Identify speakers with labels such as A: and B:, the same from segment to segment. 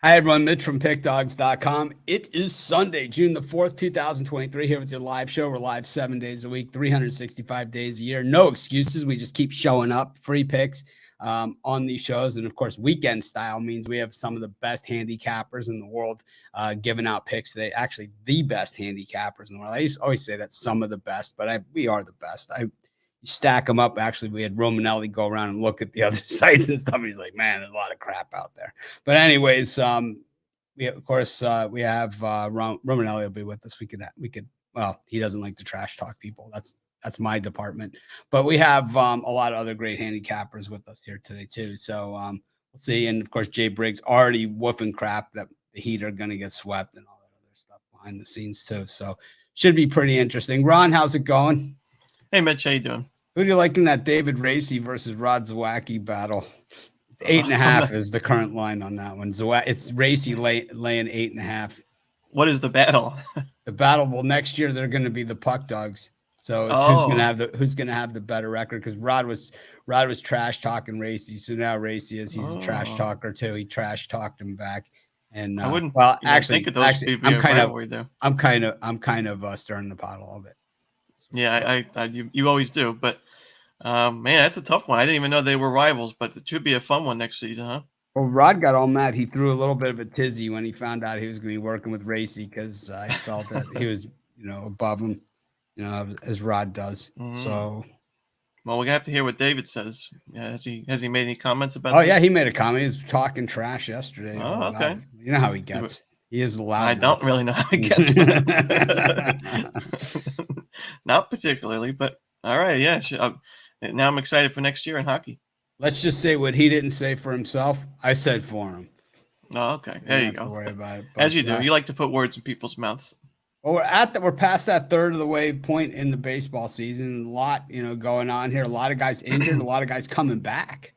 A: Hi, everyone. Mitch from PickDogs.com. It is Sunday, June the 4th, 2023, here with your live show. We're live 7 days a week, 365 days a year. No excuses. We just keep showing up. Free picks on these shows. And, of course, weekend style means we have some of the best handicappers in the world giving out picks today. Actually, the best handicappers in the world. I used to always say that some of the best, but we are the best. Stack them up. Actually, we had Romanelli go around and look at the other sites and stuff. He's like, man, there's a lot of crap out there. But anyways, we of course we have Romanelli will be with us. We could. Well, he doesn't like to trash talk people. That's my department. But we have a lot of other great handicappers with us here today too. So we'll see. And of course, Jay Briggs already woofing crap that the Heat are going to get swept and all that other stuff behind the scenes too. So should be pretty interesting. Ron, how's it going?
B: Hey, Mitch, how you doing?
A: Who do you like in that David Racy versus Rod Zawacky battle? It's 8.5 is the current line on that one. It's Racy laying 8.5.
B: What is the battle?
A: The battle. Well, next year they're going to be the Puck Dogs. So it's who's going to have the better record, because Rod was trash talking Racy. So now Racy he's a trash talker too. He trash talked him back. And
B: I wouldn't.
A: Well,
B: think of those people. I'm
A: kind of stirring the pot a little bit.
B: Yeah, you always do, but man, that's a tough one. I didn't even know they were rivals, but it should be a fun one next season, huh?
A: Well, Rod got all mad. He threw a little bit of a tizzy when he found out he was going to be working with Racy, because I felt that he was, above him, as Rod does. Mm-hmm. So,
B: well, we're gonna have to hear what David says. Yeah, has he made any comments about?
A: Oh, this? Yeah, he made a comment. He was talking trash yesterday.
B: Oh, okay.
A: You know how he gets. He is loud.
B: I don't really know how he gets. Not particularly, but all right. Yeah. Now I'm excited for next year in hockey.
A: Let's just say what he didn't say for himself, I said for him.
B: Oh, okay. There you go.
A: Worry about it.
B: As you do. You like to put words in people's mouths.
A: Well, we're past that third of the way point in the baseball season. A lot, going on here. A lot of guys injured. A lot of guys coming back.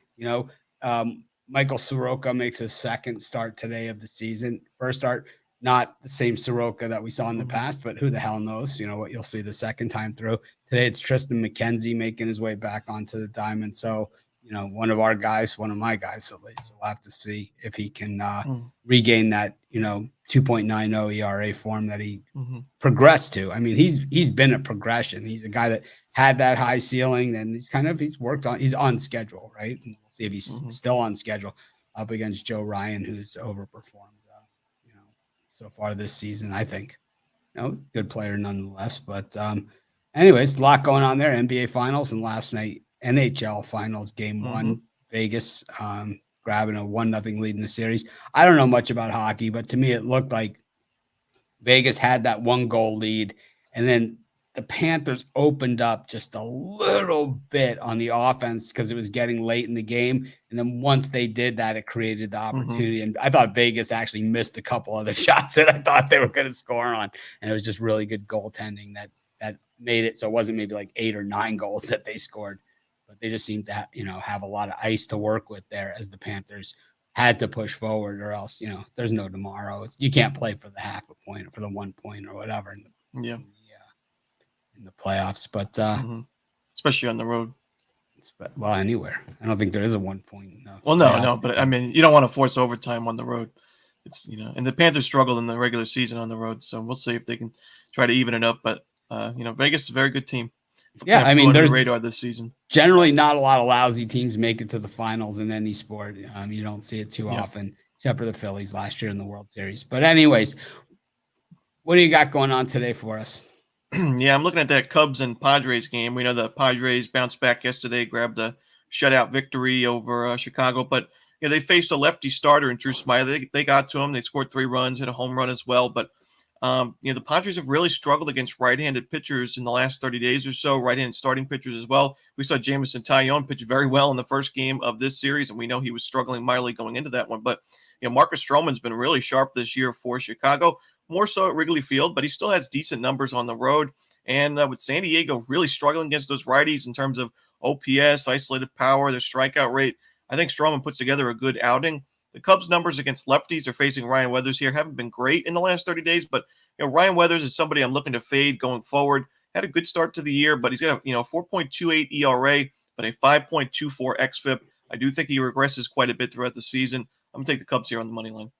A: Michael Soroka makes his second start today of the season. First start, not the same Soroka that we saw in the past, but who the hell knows? What you'll see the second time through. Today it's Tristan McKenzie making his way back onto the diamond. So, one of my guys at least. We'll have to see if he can regain that, 2.90 ERA form that he progressed to. I mean, he's been a progression. He's a guy that had that high ceiling, and he's on schedule, right? And we'll see if he's still on schedule up against Joe Ryan, who's overperformed, so far this season, I think. Good player nonetheless. But anyways, a lot going on there. NBA Finals, and last night NHL Finals Game 1, Vegas grabbing a 1-0 lead in the series. I don't know much about hockey, but to me it looked like Vegas had that 1-goal lead, and then the Panthers opened up just a little bit on the offense because it was getting late in the game. And then once they did that, it created the opportunity. And I thought Vegas actually missed a couple other shots that I thought they were going to score on. And it was just really good goaltending that made it so it wasn't maybe like 8 or 9 goals that they scored. But they just seemed to have a lot of ice to work with there, as the Panthers had to push forward, or else, there's no tomorrow. You can't play for the half a point or for the 1 point or whatever. In the playoffs, but
B: especially on the road.
A: Well, anywhere. I don't think there is a 1 point.
B: Well, no, but I mean, you don't want to force overtime on the road. It's and the Panthers struggled in the regular season on the road, so we'll see if they can try to even it up. But Vegas is a very good team.
A: Yeah, I mean, there's
B: the radar this season.
A: Generally, not a lot of lousy teams make it to the finals in any sport. You don't see it too often, except for the Phillies last year in the World Series. But anyways, what do you got going on today for us?
B: Yeah, I'm looking at that Cubs and Padres game. We know the Padres bounced back yesterday, grabbed a shutout victory over Chicago, but they faced a lefty starter in Drew Smyly. They got to him. They scored 3 runs, hit a home run as well. But the Padres have really struggled against right-handed pitchers in the last 30 days or so, right-handed starting pitchers as well. We saw Jameson Taillon pitch very well in the first game of this series, and we know he was struggling mightily going into that one. But Marcus Stroman's been really sharp this year for Chicago. More so at Wrigley Field, but he still has decent numbers on the road. And with San Diego really struggling against those righties in terms of OPS, isolated power, their strikeout rate, I think Stroman puts together a good outing. The Cubs' numbers against lefties are facing Ryan Weathers here. Haven't been great in the last 30 days, but Ryan Weathers is somebody I'm looking to fade going forward. Had a good start to the year, but he's got a 4.28 ERA, but a 5.24 xFIP. I do think he regresses quite a bit throughout the season. I'm going to take the Cubs here on the money line.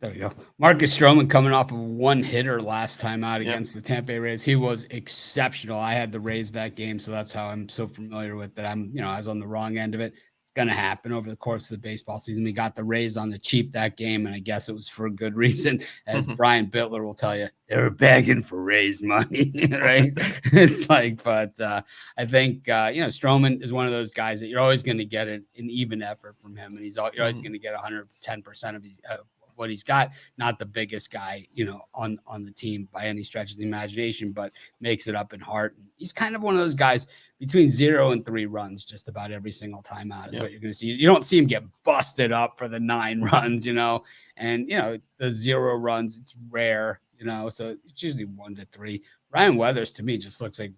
A: There we go. Marcus Stroman coming off of one hitter last time out
B: Yep.
A: against the Tampa Bay Rays. He was exceptional. I had the Rays that game, so that's how I'm so familiar with it. I was on the wrong end of it. It's going to happen over the course of the baseball season. We got the Rays on the cheap that game, and I guess it was for a good reason. As Brian Bitler will tell you, they were begging for Rays money, right? It's like, but I think, Stroman is one of those guys that you're always going to get an even effort from him, and you're always going to get 110% of these what he's got. Not the biggest guy, on the team by any stretch of the imagination, but makes it up in heart. He's kind of one of those guys between 0 and 3 runs just about every single time out is what you're going to see. You don't see him get busted up for the 9 runs, and the 0 runs, it's rare, so it's usually 1 to 3. Ryan Weathers to me just looks like,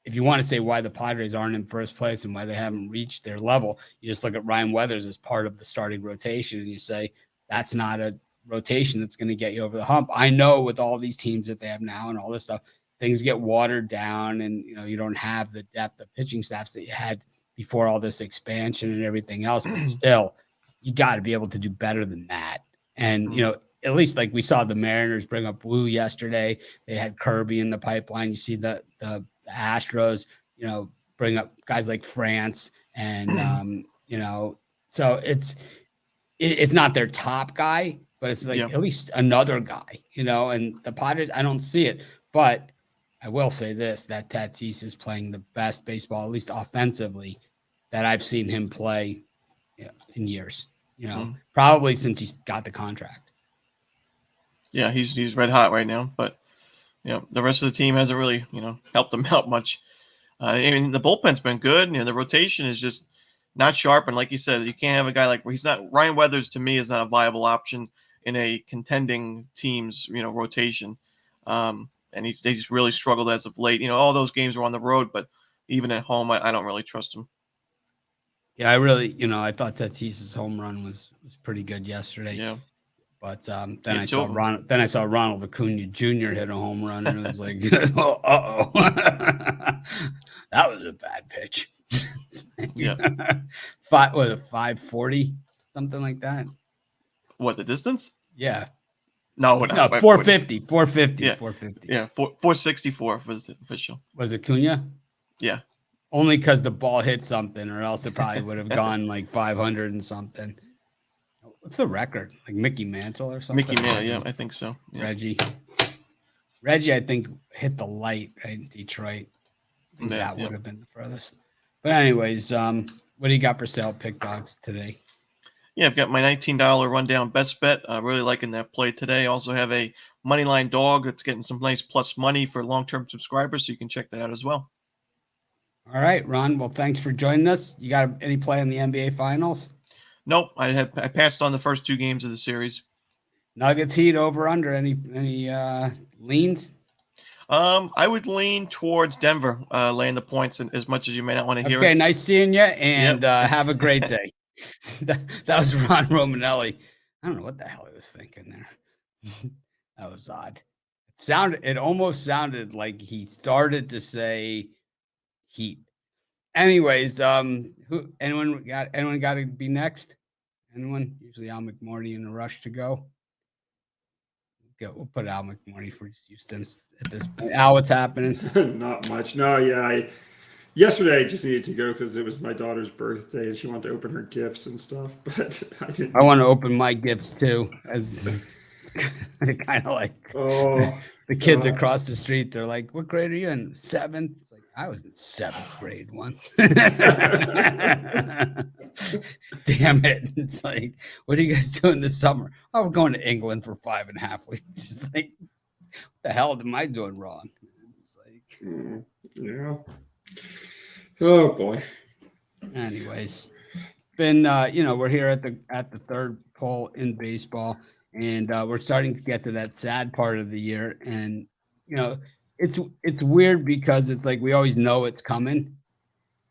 A: if you want to say why the Padres aren't in first place and why they haven't reached their level, you just look at Ryan Weathers as part of the starting rotation and you say, that's not a rotation that's going to get you over the hump. I know with all these teams that they have now and all this stuff, things get watered down and, you don't have the depth of pitching staffs that you had before all this expansion and everything else, but still, you got to be able to do better than that. And, at least like we saw the Mariners bring up Wu yesterday. They had Kirby in the pipeline. You see the Astros, bring up guys like France and, so it's not their top guy, but it's like at least another guy, and the Padres, I don't see it, but I will say this, that Tatis is playing the best baseball, at least offensively, that I've seen him play in years, probably since he's got the contract.
B: Yeah, he's red hot right now, but the rest of the team hasn't really, helped him out much. I mean, the bullpen's been good. The rotation is just not sharp. And like you said, you can't have a guy like Ryan Weathers to me is not a viable option in a contending team's, rotation. And he's really struggled as of late. All those games were on the road, but even at home, I don't really trust him.
A: Yeah, I really, I thought Tatis's home run was pretty good yesterday.
B: Yeah.
A: But then I saw Ronald Acuna Jr. hit a home run, and it was like, uh-oh. That was a bad pitch.
B: Yeah.
A: 540, something like that.
B: What, the distance?
A: Yeah.
B: No,
A: 450. 450.
B: Yeah.
A: 450.
B: Yeah, 464 was official.
A: Was it Cunha?
B: Yeah.
A: Only because the ball hit something, or else it probably would have gone like 500 and something. What's the record? Like Mickey Mantle or something?
B: Mickey Mantle, yeah, I think so. Yeah.
A: Reggie, I think, hit the light in Detroit. I think that would have been the furthest. But anyways, what do you got for sale, Pick Dogs, today?
B: Yeah, I've got my $19 rundown best bet. Really liking that play today. Also have a moneyline dog that's getting some nice plus money for long-term subscribers, so you can check that out as well.
A: All right, Ron. Well, thanks for joining us. You got any play in the NBA Finals?
B: Nope, I passed on the first 2 games of the series.
A: Nuggets Heat over under. Any leans?
B: I would lean towards Denver, laying the points, as much as you may not want to hear it.
A: Okay, nice seeing you, and have a great day. That was Ron Romanelli. I don't know what the hell he was thinking there. That was odd. It almost sounded like he started to say Heat. Anyways, anyone got to be next? Anyone? Usually Al McMordie in a rush to go. Okay, we'll put Al McMordie for Houston at this point. Al, what's happening?
C: Not much. No, yeah. Yesterday I just needed to go because it was my daughter's birthday and she wanted to open her gifts and stuff, but I didn't.
A: I want to open my gifts too, as kind of like the kids across the street. They're like, "What grade are you in? 7th?" It's like, I was in 7th grade once. Damn it! It's like, what are you guys doing this summer? Oh, we're going to England for 5.5 weeks. It's like, what the hell am I doing wrong? It's like,
C: yeah. Oh boy.
A: Anyways, been we're here at the third poll in baseball, and we're starting to get to that sad part of the year, and it's weird because it's like we always know it's coming,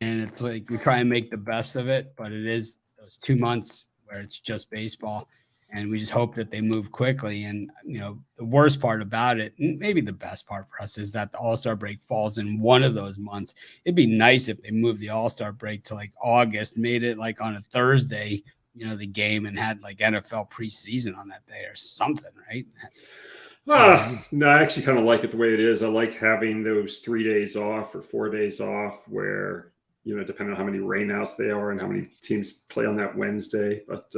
A: and it's like we try and make the best of it, but it is those 2 months where it's just baseball, and we just hope that they move quickly. And the worst part about it, and maybe the best part for us, is that the All-Star break falls in one of those months. It'd be nice if they moved the All-Star break to like August, made it like on a Thursday, the game and had like NFL preseason on that day or something, right?
C: No, I actually kind of like it the way it is. I like having those 3 days off or 4 days off where, depending on how many rainouts they are and how many teams play on that Wednesday. But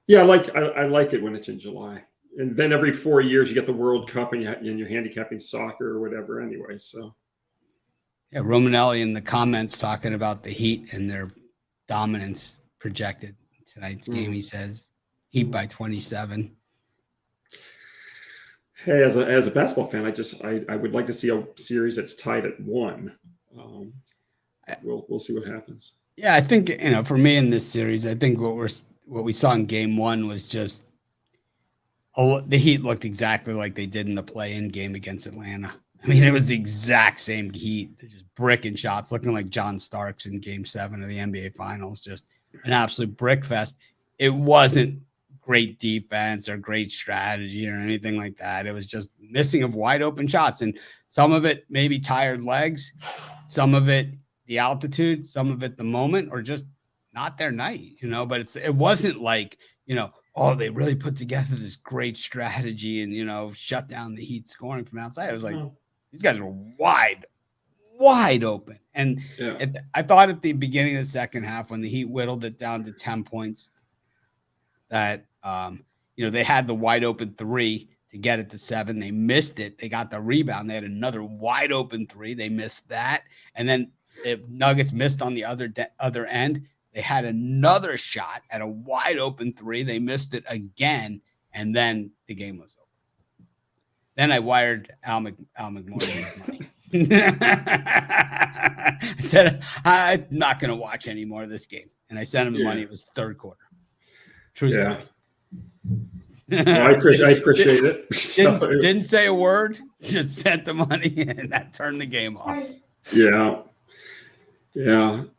C: yeah, I like it when it's in July. And then every 4 years you get the World Cup and you're handicapping soccer or whatever anyway. So
A: yeah, Romanelli in the comments talking about the Heat and their dominance projected in tonight's game. He says Heat by 27.
C: Hey, as a basketball fan, I would like to see a series that's tied at 1. We'll see what happens.
A: Yeah, I think for me in this series, I think what we saw in Game 1 was just the Heat looked exactly like they did in the play-in game against Atlanta. I mean, it was the exact same Heat. They're just bricking shots, looking like John Starks in Game 7 of the NBA Finals. Just an absolute brick fest. It wasn't great defense or great strategy or anything like that. It was just missing of wide open shots. And some of it maybe tired legs, some of it the altitude, some of it the moment, or just not their night, but it wasn't like, they really put together this great strategy and, shut down the Heat scoring from outside. It was like, these guys were wide open. And I thought at the beginning of the second half, when the Heat whittled it down to 10 points, that, they had the wide open 3 to get it to 7. They missed it. They got the rebound. They had another wide open 3. They missed that. And then the Nuggets missed on the other end. They had another shot at a wide open 3. They missed it again. And then the game was over. Then I wired Al McMordie his money. I said, I'm not going to watch any more of this game. And I sent him the money. It was third quarter. True story.
C: Well, I appreciate it.
A: Didn't say a word, just sent the money, and that turned the game off.
C: Yeah.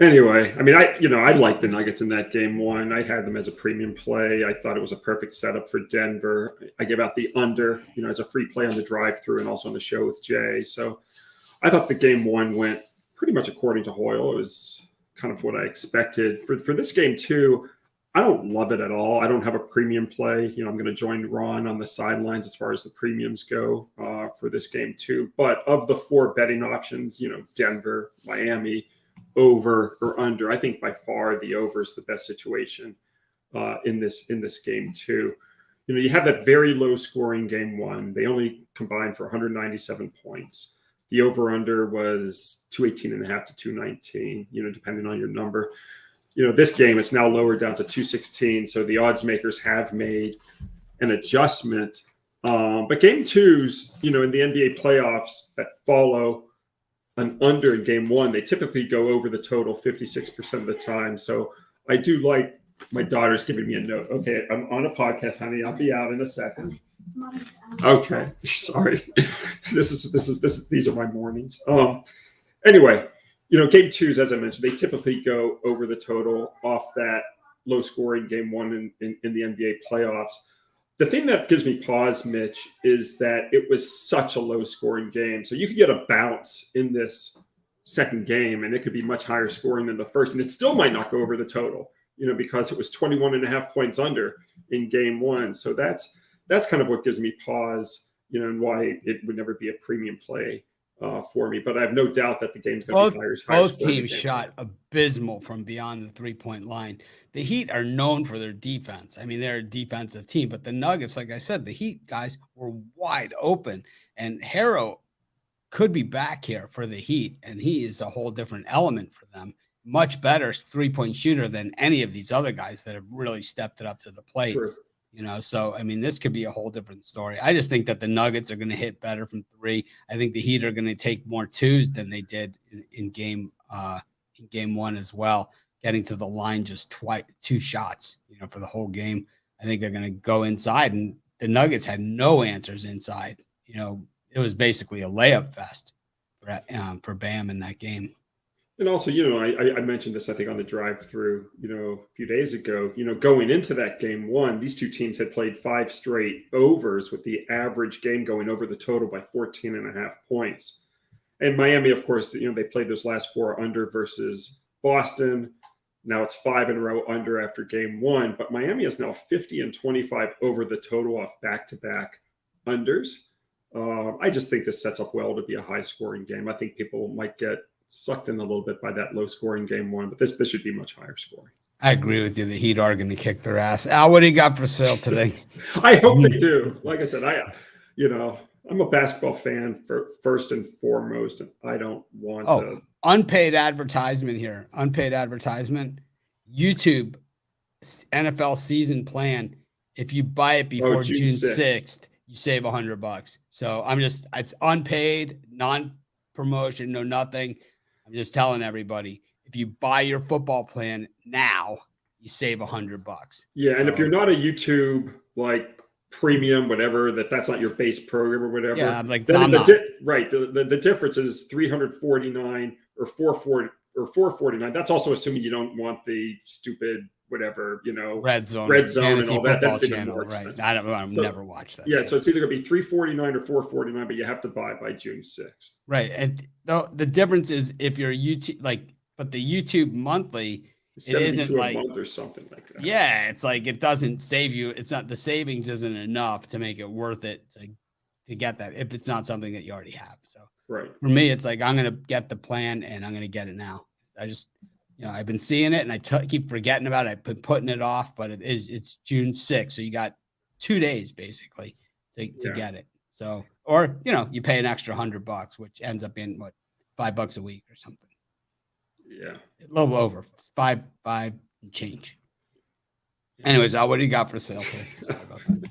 C: Anyway, I mean, I liked the Nuggets in that Game 1. I had them as a premium play. I thought it was a perfect setup for Denver. I gave out the under, as a free play on the drive-through and also on the show with Jay. So I thought the Game 1 went pretty much according to Hoyle. It was kind of what I expected. For this Game 2, I don't love it at all. I don't have a premium play. I'm going to join Ron on the sidelines as far as the premiums go for this Game 2. But of the 4 betting options, Denver, Miami, over or under, I think by far the over is the best situation in this Game 2. You have that very low scoring Game 1. They only combined for 197 points. The over under was 218.5 to 219, depending on your number. This game is now lowered down to 216. So the odds makers have made an adjustment. But Game 2s, in the NBA playoffs that follow an under in Game 1, they typically go over the total 56% of the time. So I do like my daughter's giving me a note. Okay, I'm on a podcast, honey. I'll be out in a second. Okay, sorry. These are my mornings. Anyway, Game 2s, as I mentioned, they typically go over the total off that low scoring Game 1 in the NBA playoffs. The thing that gives me pause, Mitch, is that it was such a low scoring game. So you could get a bounce in this second game and it could be much higher scoring than the first. And it still might not go over the total, because it was 21.5 points under in Game 1. So that's kind of what gives me pause, and why it would never be a premium play for me. But I have no doubt that the game's going to be higher.
A: Both teams shot abysmal from beyond the 3-point line. The Heat are known for their defense. I mean, they're a defensive team, but the Nuggets, like I said, the Heat guys were wide open, and Harrow could be back here for the Heat, and he is a whole different element for them. Much better 3-point shooter than any of these other guys that have really stepped it up to the plate.
C: Sure.
A: So, I mean, this could be a whole different story. I just think that the Nuggets are going to hit better from 3. I think the Heat are going to take more 2s than they did in Game 1 as well, getting to the line just 2 shots, for the whole game. I think they're going to go inside, and the Nuggets had no answers inside. It was basically a layup fest for Bam in that game.
C: And also, I mentioned this, I think, on the drive-through, a few days ago, going into that Game 1, these two teams had played 5 straight overs with the average game going over the total by 14.5 points. And Miami, of course, they played those last 4 under versus Boston. Now it's 5 in a row under after game 1, but Miami is now 50-25 over the total off back-to-back unders. I just think this sets up well to be a high-scoring game. I think people might get sucked in a little bit by that low-scoring game 1, but this should be much higher scoring.
A: I agree with you. The Heat are going to kick their ass. Al, what do you got for sale today?
C: I hope they do. Like I said, I'm a basketball fan first and foremost, and I don't want to.
A: Unpaid advertisement here. Unpaid advertisement. YouTube NFL season plan. If you buy it before June 6th, you save $100. So it's unpaid, non-promotion, no nothing. I'm just telling everybody, if you buy your football plan now, you save $100.
C: Yeah, and if you're not a YouTube premium, whatever, that's not your base program or whatever.
A: Yeah,
C: the difference is $349 or $449. That's also assuming you don't want the stupid
A: whatever,
C: red zone and all that. That's even more expensive.
A: Right. I've never watched that.
C: Yeah, so it's either going to be $349 or $449, but you have to buy by June 6th.
A: Right, and the difference is if you're YouTube, but the YouTube monthly. It isn't
C: a month or something like that.
A: Yeah, it's it doesn't save you. It's not, the savings isn't enough to make it worth it to get that if it's not something that you already have. So
C: right.
A: For me, it's I'm going to get the plan and I'm going to get it now. I just, I've been seeing it and I keep forgetting about it. I've been putting it off, but it's June 6th. So you got 2 days basically to get it. So, or, you pay an extra $100, which ends up being $5 a week or something.
C: Yeah.
A: A little over five and change. Anyways, Al, what do you got for sale today? Sorry about that.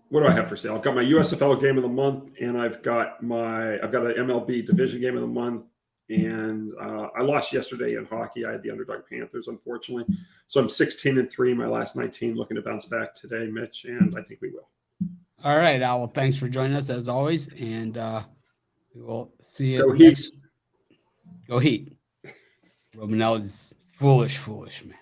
C: What do I have for sale? I've got my USFL game of the month, and I've got an MLB division game of the month. And I lost yesterday in hockey. I had the underdog Panthers, unfortunately. So I'm 16-3 my last 19, looking to bounce back today, Mitch, and I think we will.
A: All right, Al. Well, thanks for joining us as always, and we will see you.
C: Go Heat.
A: Go Heat. Romanelli's foolish, man.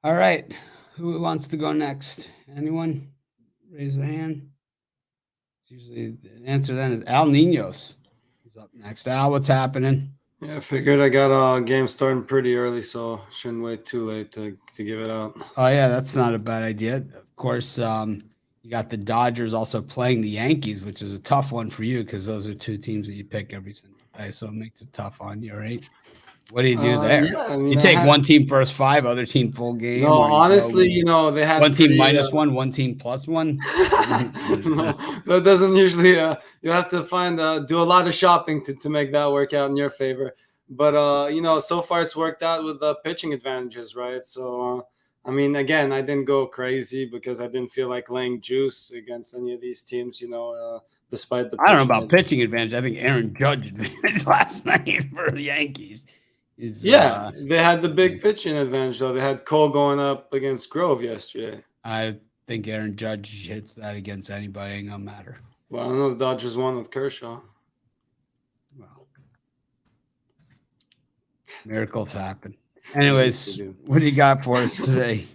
A: All right. Who wants to go next? Anyone? Raise a hand. It's usually the answer then is Al Ninos. He's up next. Al, what's happening?
D: Yeah, I figured I got a game starting pretty early, so shouldn't wait too late to give it out.
A: Oh, yeah, that's not a bad idea. Of course, you got the Dodgers also playing the Yankees, which is a tough one for you because those are two teams that you pick every single day, so it makes it tough on you, right? What do you do there?
D: Yeah,
A: you take one team first 5, other team full game?
D: No, honestly, they had
A: one team -1, one team +1.
D: No, that doesn't usually. You have to do a lot of shopping to make that work out in your favor. But so far it's worked out with the pitching advantages, right? So again, I didn't go crazy because I didn't feel like laying juice against any of these teams. Despite the
A: I don't know about pitching advantage. I think Aaron Judge advantage last night for the Yankees.
D: They had the big pitching advantage, though. They had Cole going up against Grove yesterday.
A: I think Aaron Judge hits that against anybody. Ain't gonna matter.
D: Well, I know the Dodgers won with Kershaw.
A: Well, miracles happen. Anyways, what do you got for us today?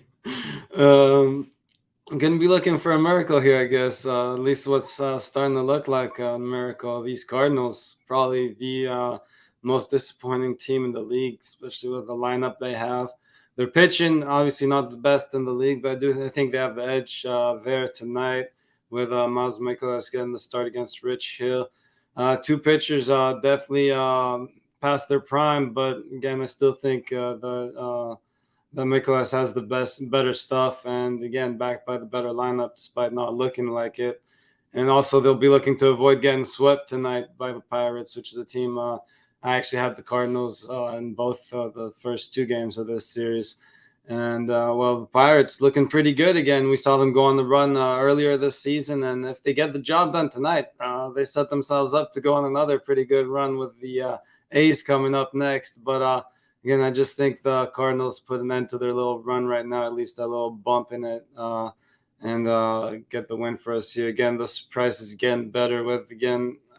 D: I'm going to be looking for a miracle here, I guess. At least what's starting to look like a miracle. These Cardinals, probably the most disappointing team in the league, especially with the lineup they have. Their pitching, obviously not the best in the league, but I think they have the edge there tonight with Miles Mikolas getting the start against Rich Hill. Two pitchers definitely past their prime, but again, I still think that Mikolas has the better stuff, and again, backed by the better lineup despite not looking like it. And also, they'll be looking to avoid getting swept tonight by the Pirates, which is a team I actually had the Cardinals in both the first 2 games of this series. And, the Pirates looking pretty good again. We saw them go on the run earlier this season, and if they get the job done tonight, they set themselves up to go on another pretty good run with the A's coming up next. But, again, I just think the Cardinals put an end to their little run right now, at least a little bump in it, and get the win for us here. Again, this price is getting better with,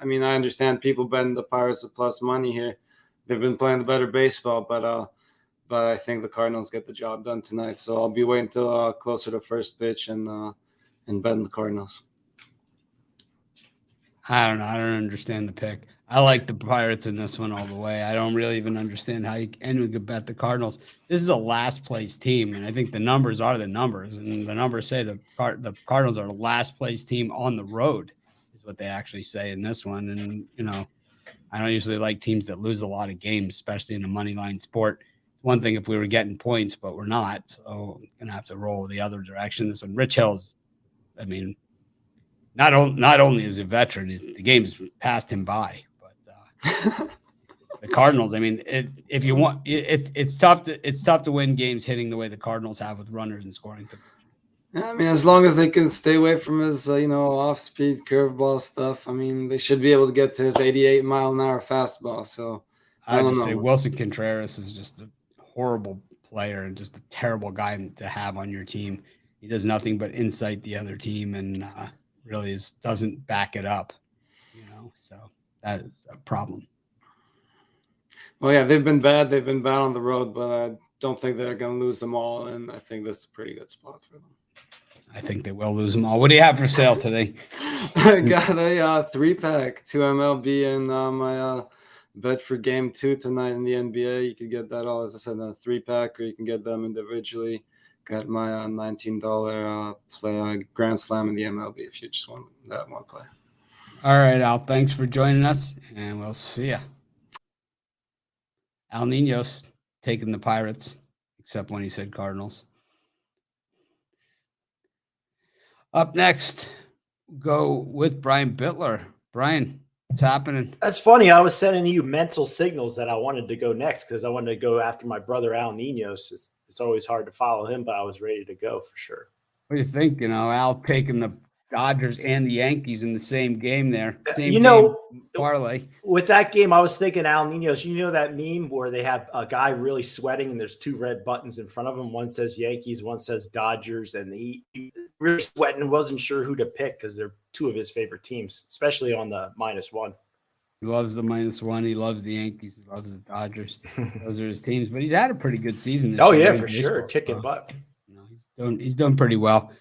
D: I understand people betting the Pirates with plus money here. They've been playing the better baseball, but I think the Cardinals get the job done tonight. So I'll be waiting till closer to first pitch and betting the Cardinals.
A: I don't know. I don't understand the pick. I like the Pirates in this one all the way. I don't really even understand how anyone could bet the Cardinals. This is a last place team, and I think the numbers are the numbers, and the numbers say the Cardinals are the last place team on the road, is what they actually say in this one. And I don't usually like teams that lose a lot of games, especially in a money line sport. It's one thing if we were getting points, but we're not, so I'm gonna have to roll the other direction. This one, Rich Hill's, I mean. Not only is he a veteran, the game's passed him by. But the Cardinals, I mean, if you want, it's tough to win games hitting the way the Cardinals have with runners and scoring position.
D: I mean, as long as they can stay away from his, off-speed curveball stuff, I mean, they should be able to get to his 88-mile-an-hour fastball. So
A: I just say Wilson Contreras is just a horrible player and just a terrible guy to have on your team. He does nothing but incite the other team and really doesn't back it up, so that is a problem.
D: Well, yeah, they've been bad. They've been bad on the road, but I don't think they're going to lose them all, and I think this is a pretty good spot for them.
A: I think they will lose them all. What do you have for sale today?
D: I got a 3-pack, 2 MLB, and my bet for game 2 tonight in the NBA. You can get that all, as I said, in a 3-pack, or you can get them individually. Got my $19 play Grand Slam in the MLB if you just want that one play.
A: All right, Al. Thanks for joining us, and we'll see ya. Al Ninos taking the Pirates, except when he said Cardinals. Up next, go with Brian Bitler. Brian, what's happening?
E: That's funny. I was sending you mental signals that I wanted to go next because I wanted to go after my brother Al Ninos. It's always hard to follow him, but I was ready to go for sure.
A: What do you think? Al taking the Dodgers and the Yankees in the same game there. Same parlay.
E: With that game, I was thinking Al Ninos. You know that meme where they have a guy really sweating and there's 2 red buttons in front of him. One says Yankees, one says Dodgers, and he really sweating and wasn't sure who to pick because they're 2 of his favorite teams, especially on the -1.
A: He loves the -1. He loves the Yankees. He loves the Dodgers. Those are his teams. But he's had a pretty good season this year.
E: Yeah, for sure. Kicking butt.
A: He's doing pretty well.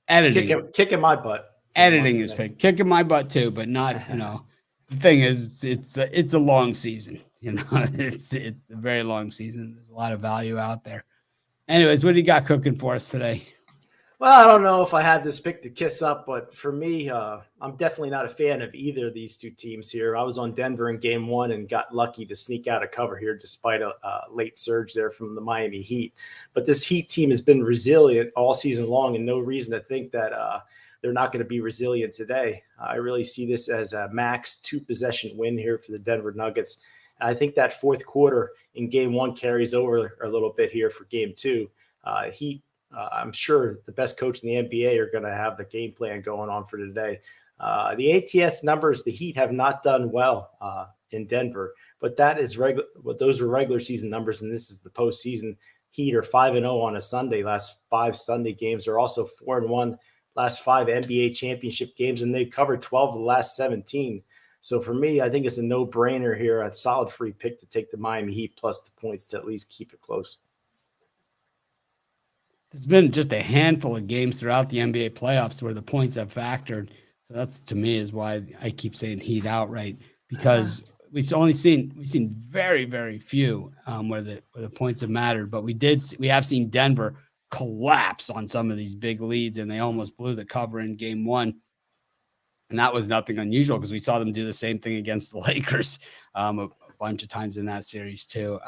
A: Editing.
E: Kicking my butt.
A: Editing is kicking my butt too, but not, the thing is it's a long season. It's a very long season. There's a lot of value out there. Anyways, what do you got cooking for us today?
E: Well, I don't know if I had this pick to kiss up, but for me, I'm definitely not a fan of either of these 2 teams here. I was on Denver in game 1 and got lucky to sneak out a cover here despite a late surge there from the Miami Heat. But this Heat team has been resilient all season long, and no reason to think that they're not going to be resilient today. I really see this as a max 2-possession win here for the Denver Nuggets. And I think that fourth quarter in game 1 carries over a little bit here for game 2. Heat. I'm sure the best coach in the NBA are going to have the game plan going on for today. The ATS numbers, the Heat have not done well in Denver, but that is regular. But those are regular season numbers, and this is the postseason. Heat are 5-0 on a Sunday. Last 5 Sunday games are also 4-1. Last 5 NBA championship games, and they've covered 12 of the last 17. So for me, I think it's a no-brainer here. A solid free pick to take the Miami Heat plus the points to at least keep it close.
A: There's been just a handful of games throughout the NBA playoffs where the points have factored. So that's, to me, is why I keep saying Heat outright, because we've seen very, very few where the points have mattered. But we have seen Denver collapse on some of these big leads, and they almost blew the cover in game 1. And that was nothing unusual because we saw them do the same thing against the Lakers a bunch of times in that series too.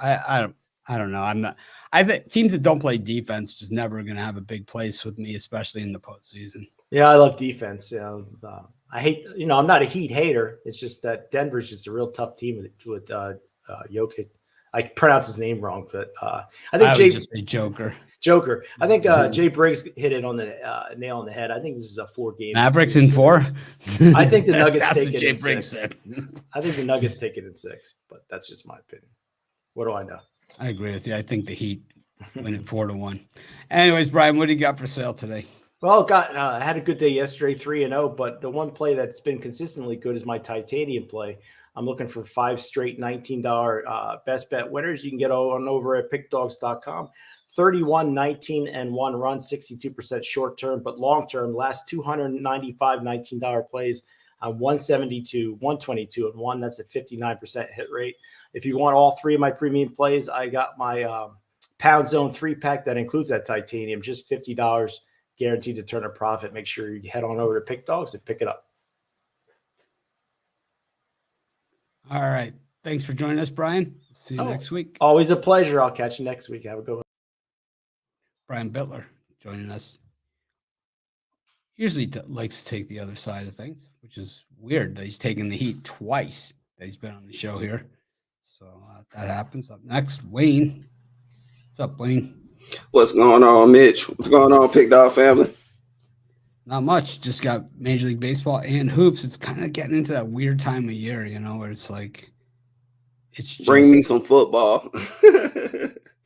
A: I don't know. I think teams that don't play defense just never going to have a big place with me, especially in the postseason.
E: Yeah, I love defense. I hate, I'm not a Heat hater. It's just that Denver's just a real tough team with Jokic. I pronounce his name wrong, but I think
A: just say Joker.
E: I think Jay Briggs hit it on the nail on the head. I think this is a 4-game.
A: Mavericks in 4.
E: I think the Nuggets
A: that's
E: take
A: what
E: it
A: Jay
E: in
A: Briggs
E: 6.
A: said.
E: I think the Nuggets take it in 6, but that's just my opinion. What do I know?
A: I agree with you. I think the Heat win it 4-1. Anyways, Brian, what do you got for sale today?
E: Well, I had a good day yesterday, 3-0, but the one play that's been consistently good is my titanium play. I'm looking for 5 straight $19 best bet winners. You can get on over at pickdogs.com. 31, 19, and 1 run, 62% short term, but long term, last 295 $19 plays. I'm 172, 122, and 1. That's a 59% hit rate. If you want all three of my premium plays, I got my Pound Zone 3-pack that includes that titanium, just $50, guaranteed to turn a profit. Make sure you head on over to Pick Dogs and pick it up.
A: All right. Thanks for joining us, Brian. See you next week.
E: Always a pleasure. I'll catch you next week. Have a good one.
A: Brian Bitler joining us. Usually likes to take the other side of things, which is weird that he's taken the heat twice that he's been on the show here. So that happens. Up next, Wayne. What's up, Wayne?
F: What's going on, Mitch? What's going on, Pick Dog family?
A: Not much. Just got Major League Baseball and hoops. It's kind of getting into that weird time of year, where it's like, it's just,
F: bring me some football.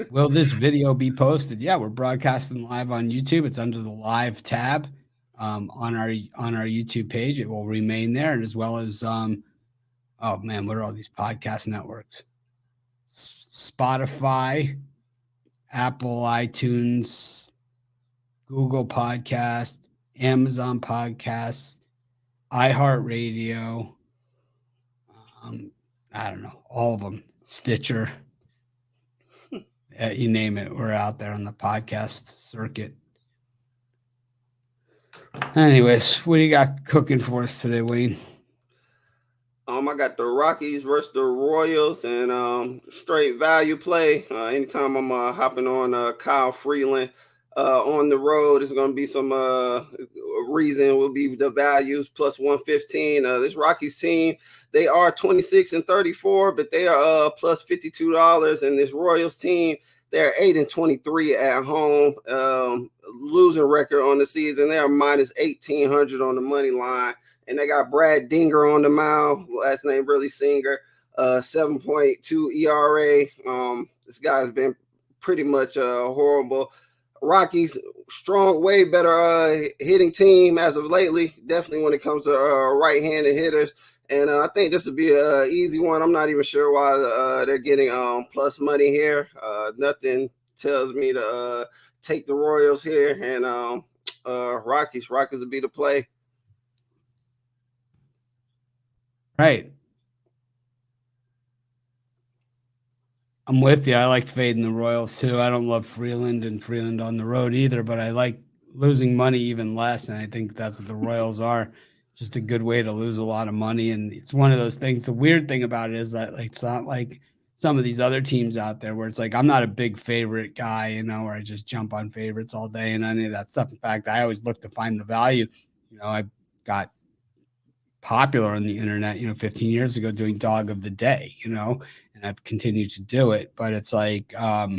A: Will this video be posted? Yeah, we're broadcasting live on YouTube. It's under the live tab on our YouTube page. It will remain there, and as well as what are all these podcast networks? Spotify, Apple, iTunes, Google Podcast, Amazon Podcasts, iHeartRadio. I don't know, all of them. Stitcher. You name it, we're out there on the podcast circuit. Anyways, what do you got cooking for us today, Wayne?
F: I got the Rockies versus the Royals and straight value play. Anytime I'm hopping on Kyle Freeland on the road, it's going to be some reason will be the values plus 115. This Rockies team, they are 26-34, but they are plus $52. And this Royals team, they're 8-23 at home. Losing record on the season, they are minus 1,800 on the money line. And they got Brad Dinger on the mound, last name really Singer, 7.2 ERA. This guy's been pretty much horrible. Rockies, strong, way better hitting team as of lately, definitely when it comes to right-handed hitters. And I think this would be an easy one. I'm not even sure why they're getting plus money here. Nothing tells me to take the Royals here. And Rockies would be the play.
A: Right. I'm with you. I like fading the Royals too. I don't love Freeland on the road either, but I like losing money even less. And I think that's what the Royals are. Just a good way to lose a lot of money. And it's one of those things. The weird thing about it is that it's not like some of these other teams out there where it's like, I'm not a big favorite guy, where I just jump on favorites all day and any of that stuff. In fact, I always look to find the value. I got popular on the internet, 15 years ago doing dog of the day, and I've continued to do it. But it's like, at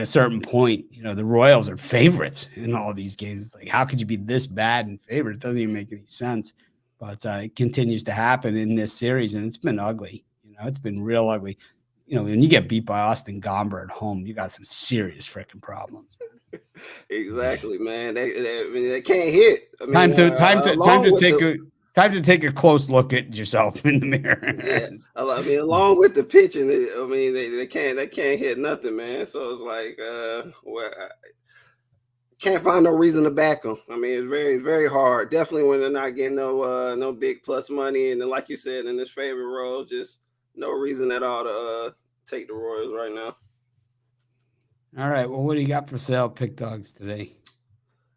A: a certain point, the Royals are favorites in all these games. It's like, how could you be this bad in favorite? It doesn't even make any sense. But it continues to happen in this series, and it's been ugly. It's been real ugly. When you get beat by Austin Gomber at home, you got some serious freaking problems.
F: Exactly, man. They can't hit. I mean,
A: time to take a close look at yourself in the mirror.
F: Yeah, along with the pitching, they can't hit nothing, man. So it's like, can't find no reason to back them. It's very, very hard. Definitely when they're not getting no big plus money, and then like you said, in this favorite role, just no reason at all to take the Royals right now.
A: All right. Well, what do you got for sale, Pick Dogs, today?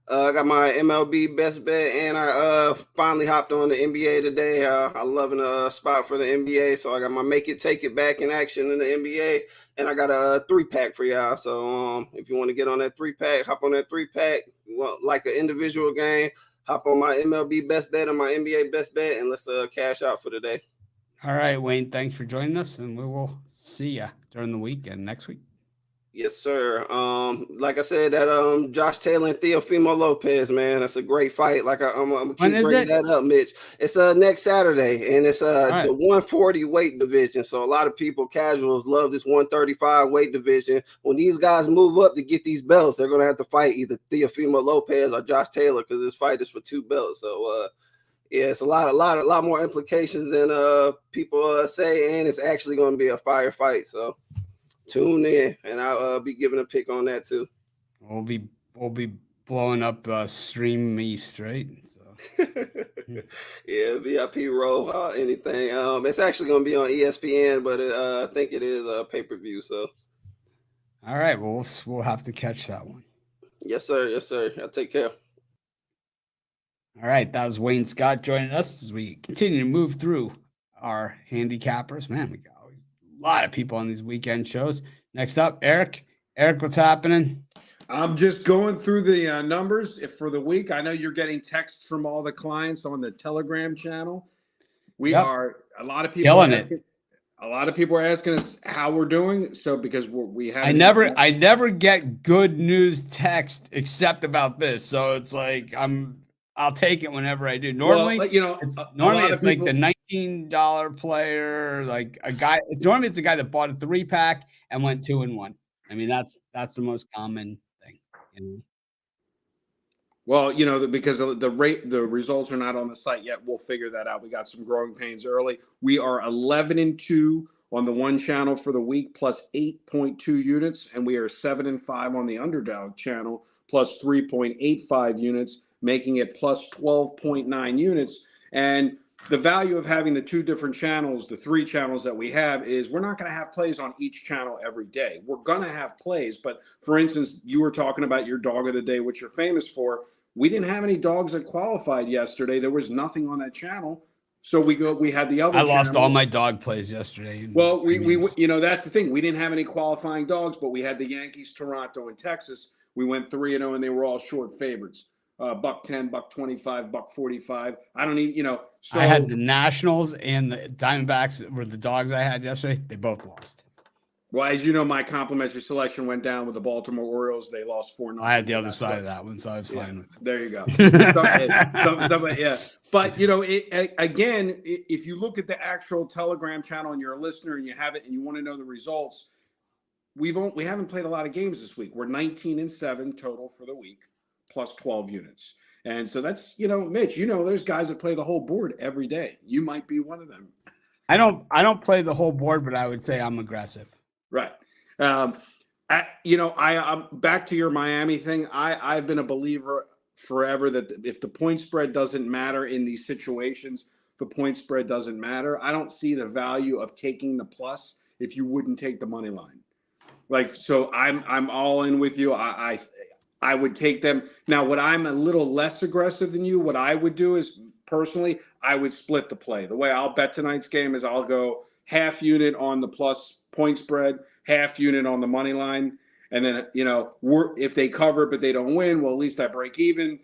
F: I got my MLB best bet, and I finally hopped on the NBA today. I'm loving a spot for the NBA, so I got my Make It, Take It back in action in the NBA, and I got a 3-pack for y'all. So if you want to get on that 3-pack, hop on that 3-pack. You want like an individual game, hop on my MLB best bet and my NBA best bet, and let's cash out for today.
A: All right, Wayne, thanks for joining us, and we will see you during the weekend next week.
F: Yes, sir. Like I said, that Josh Taylor and Teofimo Lopez, man, that's a great fight. Like I'm gonna keep bringing that up, Mitch. It's next Saturday, and it's the 140 weight division. So a lot of people, casuals, love this 135 weight division. When these guys move up to get these belts, they're gonna have to fight either Teofimo Lopez or Josh Taylor because this fight is for 2 belts. So yeah, it's a lot more implications than people say, and it's actually going to be a fire fight. So tune in, and I'll be giving a pick on that too.
A: We'll be blowing up Stream East, right? So
F: Yeah, VIP row, anything. It's actually going to be on ESPN, but I think it is a pay-per-view. So,
A: All right, well, we'll have to catch that one.
F: yes, sir. Yes, sir. I'll take care.
A: All right, that was Wayne Scott joining us as we continue to move through our handicappers. Man, we got a lot of people on these weekend shows. Next up, Eric. Eric, what's happening?
G: I'm just going through the numbers for the week. I know you're getting texts from all the clients on the Telegram channel. We are a lot of people
A: killing it.
G: A lot of people are asking us how we're doing. So because we have,
A: I never get good news text except about this. So it's like I'll take it whenever I do. Normally, it's like the $19 player, like a guy. Normally, it's a guy that bought a 3-pack and went 2-1. I mean, that's the most common thing.
G: Well, because the results are not on the site yet, we'll figure that out. We got some growing pains early. We are 11-2 on the one channel for the week, plus 8.2 units, and we are 7-5 on the underdog channel, plus 3.85 units, making it plus 12.9 units. And the value of having the two different channels, the three channels that we have, is we're not going to have plays on each channel every day. We're going to have plays, but for instance, you were talking about your dog of the day, which you're famous for. We didn't have any dogs that qualified yesterday. There was nothing on that channel. So we had the other.
A: I lost all my dog plays yesterday.
G: Well, we that's the thing. We didn't have any qualifying dogs, but we had the Yankees, Toronto, and Texas. We went 3-0, and they were all short favorites. $1.10, $1.25, $1.45. I don't even, So
A: I had the Nationals and the Diamondbacks were the dogs I had yesterday. They both lost.
G: Well, as you know, my complimentary selection went down with the Baltimore Orioles. They lost 4-0.
A: I had the other side of that one, so I was fine with it.
G: There you go. Yeah. But, again, if you look at the actual Telegram channel and you're a listener and you have it and you want to know the results, we haven't played a lot of games this week. We're 19-7 total for the week, plus 12 units. And so that's, Mitch, there's guys that play the whole board every day. You might be one of them.
A: I don't play the whole board, but I would say I'm aggressive.
G: Right. I'm back to your Miami thing. I've been a believer forever that if the point spread doesn't matter in these situations, the point spread doesn't matter. I don't see the value of taking the plus if you wouldn't take the money line. So I'm all in with you. I would take them. Now, what I'm a little less aggressive than you, what I would do is personally, I would split the play. The way I'll bet tonight's game is I'll go half unit on the plus point spread, half unit on the money line. And then, if they cover but they don't win, well, at least I break even.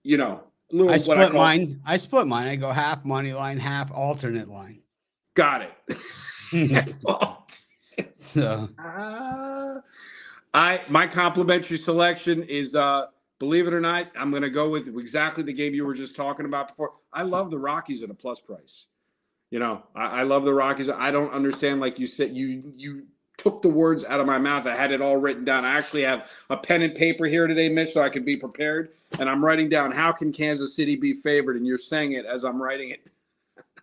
A: I split mine. I go half money line, half alternate line.
G: Got it.
A: So
G: my complimentary selection is believe it or not, I'm going to go with exactly the game you were just talking about before. I love the Rockies at a plus price. I love the Rockies. I don't understand, like you said, you took the words out of my mouth. I had it all written down. I actually have a pen and paper here today, Mitch, so I can be prepared. And I'm writing down, how can Kansas City be favored? And you're saying it as I'm writing it.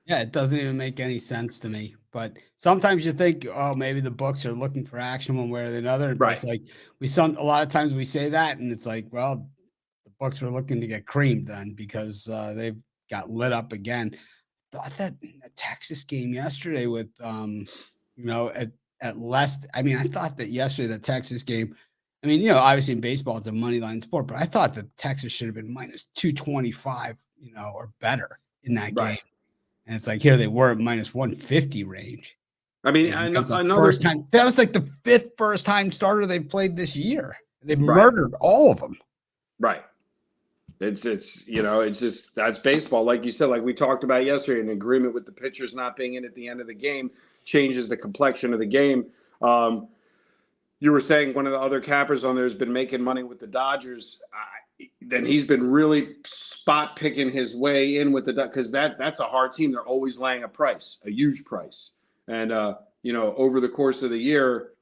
A: Yeah, it doesn't even make any sense to me. But sometimes you think, oh, maybe the books are looking for action one way or another. But it's like a lot of times we say that, and it's like, well, the books were looking to get creamed then because they've got lit up again. Thought that Texas game yesterday with at less. I mean, I thought that yesterday the Texas game. I mean, obviously in baseball it's a money line sport, but I thought that Texas should have been minus 225, or better in that game. And it's like here they were at minus 150 range.
G: I mean,
A: first time that was like the fifth first time starter they've played this year. They've murdered all of them.
G: Right. It's just that's baseball. Like you said, like we talked about yesterday, an agreement with the pitchers not being in at the end of the game changes the complexion of the game. You were saying one of the other cappers on there has been making money with the Dodgers. Then he's been really spot picking his way in with the because that's a hard team. They're always laying a huge price. And over the course of the year,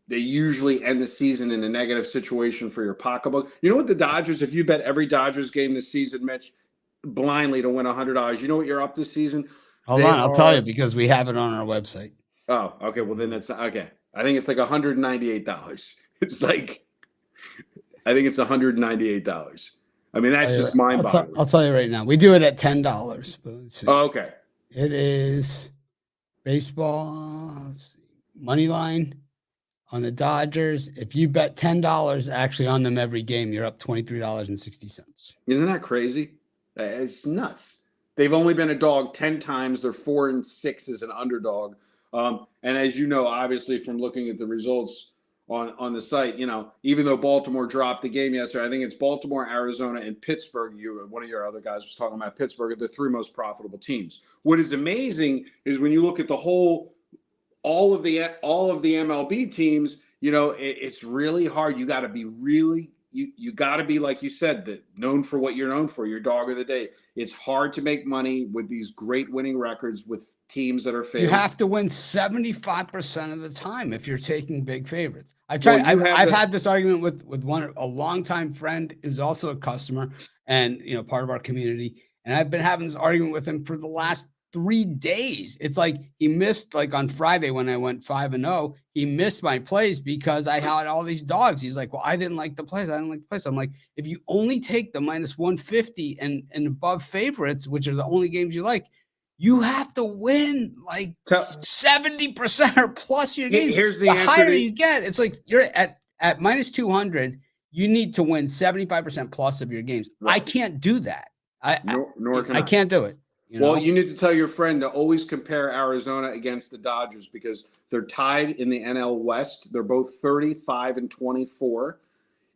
G: they usually end the season in a negative situation for your pocketbook. You know what the Dodgers, if you bet every Dodgers game this season, Mitch, blindly to win $100, you know what you're up this season?
A: Hold on, I'll tell you because we have it on our website.
G: Oh, okay. Well, then that's okay. I think it's like $198. It's like, I think it's $198. I mean, that's just mind-boggling.
A: I'll tell you right now. We do it at $10. But let's see.
G: Oh, okay.
A: It is baseball money line on the Dodgers. If you bet $10 actually on them every game, you're up $23.60.
G: Isn't that crazy? It's nuts. They've only been a dog 10 times. They're 4-6 as an underdog. And as you know, obviously from looking at the results on the site, you know, even though Baltimore dropped the game yesterday, I think it's Baltimore, Arizona, and Pittsburgh. One of your other guys was talking about Pittsburgh, are the three most profitable teams. What is amazing is when you look at all of the MLB teams, you know, it's really hard. You got to be really, you got to be, like you said, known for what you're known for, your dog of the day. It's hard to make money with these great winning records with teams that are favored.
A: You have to win 75% of the time if you're taking big favorites. I've had this argument with a longtime friend who's also a customer and, you know, part of our community. And I've been having this argument with him for the last 3 days. It's like he missed, like on Friday when I went 5-0, he missed my plays because I had all these dogs. He's like, well, I didn't like the plays. I'm like, if you only take the minus 150 and above favorites, which are the only games you like, you have to win like 70% or plus your games.
G: Here's the
A: higher you get, it's like you're at minus 200, you need to win 75% plus of your games. Right. I can't do that. Nor can I can't do it. You know?
G: Well, you need to tell your friend to always compare Arizona against the Dodgers because they're tied in the NL West. They're both 35-24.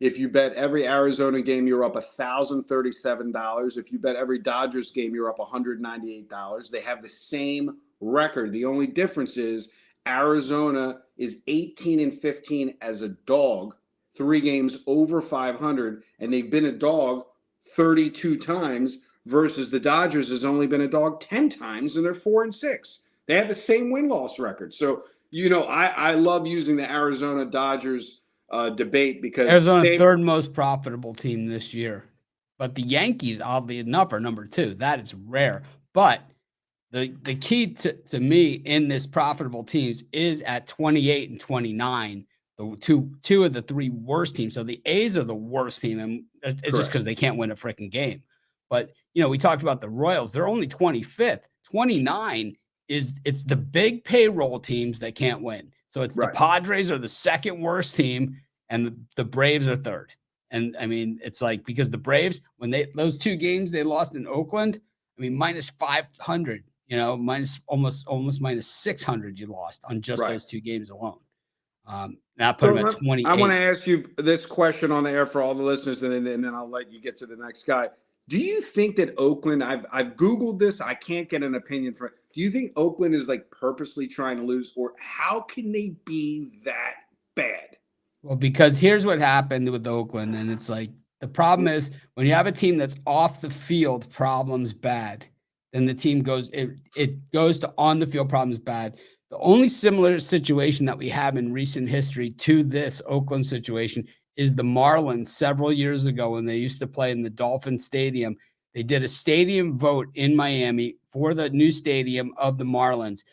G: If you bet every Arizona game, you're up $1,037. If you bet every Dodgers game, you're up $198. They have the same record. The only difference is Arizona is 18-15 as a dog, 3 games over 500, and they've been a dog 32 times. Versus the Dodgers has only been a dog 10 times, and they're 4-6. They have the same win-loss record. So, you know, I love using the Arizona Dodgers debate because
A: Arizona's third most profitable team this year. But the Yankees, oddly enough, are number 2. That is rare. But the key to me in this profitable teams is at 28 and 29, the two of the 3 worst teams. So the A's are the worst team, and it's just because they can't win a freaking game. But, you know, we talked about the Royals. They're only 25th. 29 it's the big payroll teams that can't win. So it's the Padres are the second worst team, and the Braves are third. And, I mean, it's like because the Braves, when those 2 games they lost in Oakland, I mean, minus 500, you know, almost minus 600 you lost on just those 2 games alone. Now put them at 28.
G: I want to ask you this question on the air for all the listeners, and then I'll let you get to the next guy. Do you think that Oakland, I've Googled this, I can't get an opinion from it. Do you think Oakland is like purposely trying to lose, or how can they be that bad?
A: Well, because here's what happened with Oakland, and it's like the problem is when you have a team that's off the field problems bad, then the team goes to on the field problems bad. The only similar situation that we have in recent history to this Oakland situation is the Marlins several years ago when they used to play in the Dolphin Stadium. They did a stadium vote in Miami for the new stadium of the Marlins.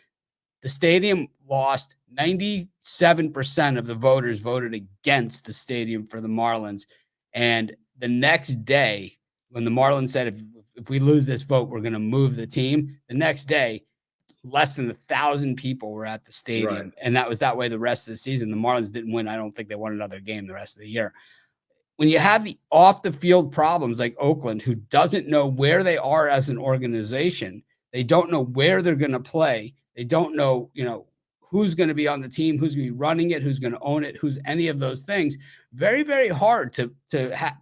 A: The stadium lost. 97% of the voters voted against the stadium for the Marlins. And the next day, when the Marlins said, if we lose this vote, we're going to move the team, the next day, less than 1,000 people were at the stadium. Right. And that was that way the rest of the season. The Marlins didn't win. I don't think they won another game the rest of the year. When you have the off the field problems like Oakland, who doesn't know where they are as an organization, they don't know where they're going to play. They don't know, you know, who's going to be on the team, who's going to be running it, who's going to own it, who's any of those things. Very, very hard to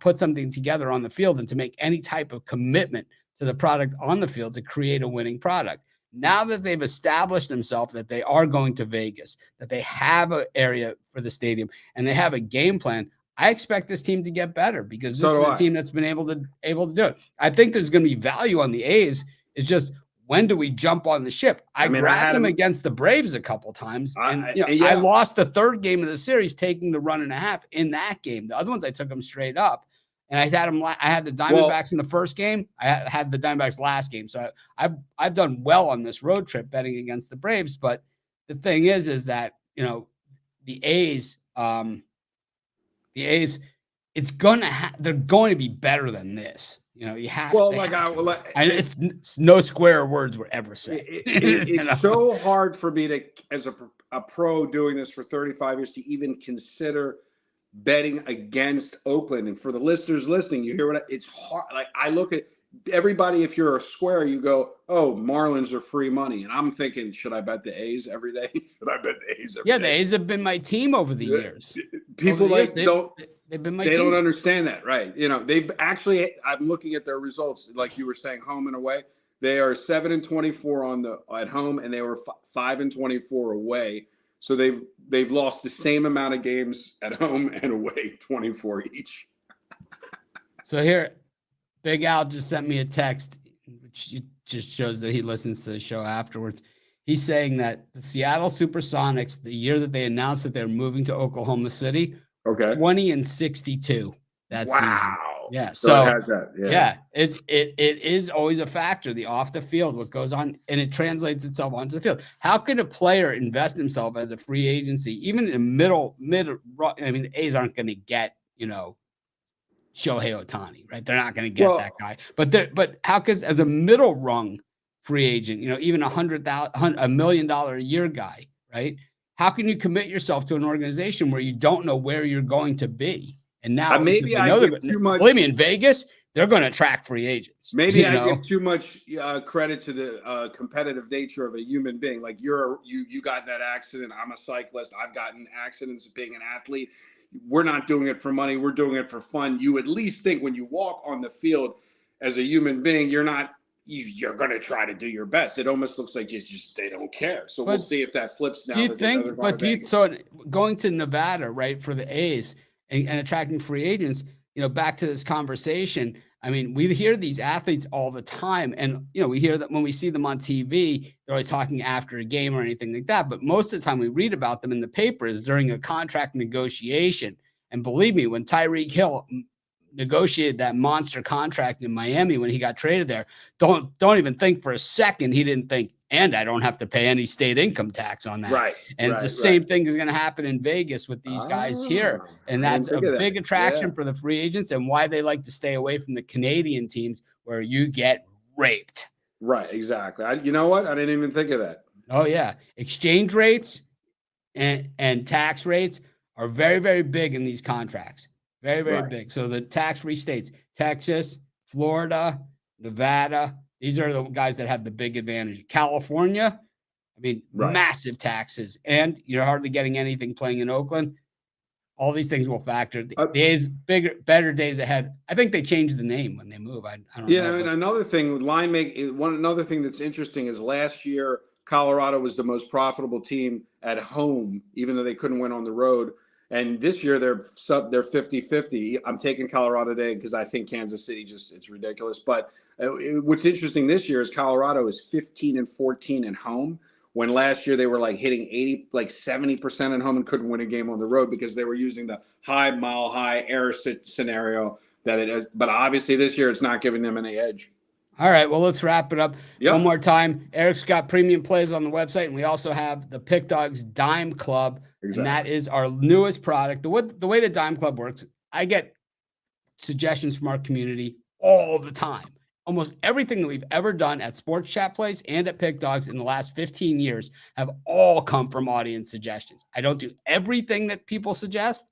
A: put something together on the field and to make any type of commitment to the product on the field to create a winning product. Now that they've established themselves that they are going to Vegas, that they have an area for the stadium, and they have a game plan, I expect this team to get better because this is a team that's been able to do it. I think there's going to be value on the A's. It's just when do we jump on the ship? I grabbed them against the Braves a couple times, and I lost the 3rd game of the series taking the 1.5 in that game. The other ones I took them straight up. And I had the Diamondbacks in the first game. I had the Diamondbacks last game. So I've done well on this road trip betting against the Braves. But the thing is that, you know, the A's, they're going to be better than this. You know, you have.
G: Well,
A: they
G: like
A: have
G: I,
A: to.
G: like,
A: It's no square words were ever said.
G: it's
A: You know?
G: so hard for me to, as a pro doing this for 35 years, to even consider betting against Oakland. And for the listeners listening, you hear it's hard. Like I look at everybody, if you're a square, you go, oh, Marlins are free money. And I'm thinking, should I bet the A's every day? Should I bet the A's every day?
A: The A's have been my team over the years.
G: People
A: they've been my
G: they
A: team.
G: don't understand that, right? You know, they've actually, I'm looking at their results, like you were saying, home and away. They are 7-24 at home, and they were 5-24 away. So they've lost the same amount of games at home and away, 24 each.
A: So here, Big Al just sent me a text, which just shows that he listens to the show afterwards. He's saying that the Seattle Supersonics, the year that they announced that they're moving to Oklahoma City,
G: okay,
A: 20-62 that season. Yeah.
G: So it has that.
A: It is always a factor, the off the field, what goes on, and it translates itself onto the field. How could a player invest himself as a free agency, even in mid? I mean, A's aren't going to get, you know, Shohei Ohtani, right? They're not going to get that guy. But how could, as a middle rung free agent, you know, even $100 million a year guy, right? How can you commit yourself to an organization where you don't know where you're going to be? And now
G: maybe I give too much.
A: Believe me, in Vegas, they're going to attract free agents.
G: Maybe I give too much credit to the competitive nature of a human being. Like you got that accident. I'm a cyclist. I've gotten accidents being an athlete. We're not doing it for money. We're doing it for fun. You at least think when you walk on the field as a human being, you're going to try to do your best. It almost looks like just they don't care. So we'll see if that flips now.
A: Do you think? So going to Nevada, right, for the A's and attracting free agents, you know, back to this conversation. I mean, we hear these athletes all the time, and you know, we hear that when we see them on TV, they're always talking after a game or anything like that. But most of the time, we read about them in the papers during a contract negotiation. And believe me, when Tyreek Hill negotiated that monster contract in Miami when he got traded there, don't even think for a second he didn't think, and I don't have to pay any state income tax on that.
G: Right.
A: And it's the same thing is going to happen in Vegas with these guys here. And that's a big attraction for the free agents and why they like to stay away from the Canadian teams where you get raped.
G: Right. Exactly. You know what? I didn't even think of that.
A: Oh yeah. Exchange rates and tax rates are very, very big in these contracts. Very, very big. So the tax-free states, Texas, Florida, Nevada, these are the guys that have the big advantage. California, I mean, massive taxes, and you're hardly getting anything playing in Oakland. All these things will factor. The A's better days ahead. I think they changed the name when they move. I don't know.
G: Yeah, and another thing, another thing that's interesting is last year Colorado was the most profitable team at home, even though they couldn't win on the road. And this year they're 50-50. I'm taking Colorado today because I think Kansas City it's ridiculous. But what's interesting this year is Colorado is 15-14 at home, when last year they were like hitting 70% at home and couldn't win a game on the road because they were using the mile high air scenario that it is. But obviously this year it's not giving them any edge.
A: All right, well, let's wrap it up. One more time. Eric's got premium plays on the website, and we also have the Pick Dogs Dime Club, and that is our newest product. The way the Dime Club works, I get suggestions from our community all the time. Almost everything that we've ever done at Sports Chat Plays and at Pick Dogs in the last 15 years have all come from audience suggestions. I don't do everything that people suggest.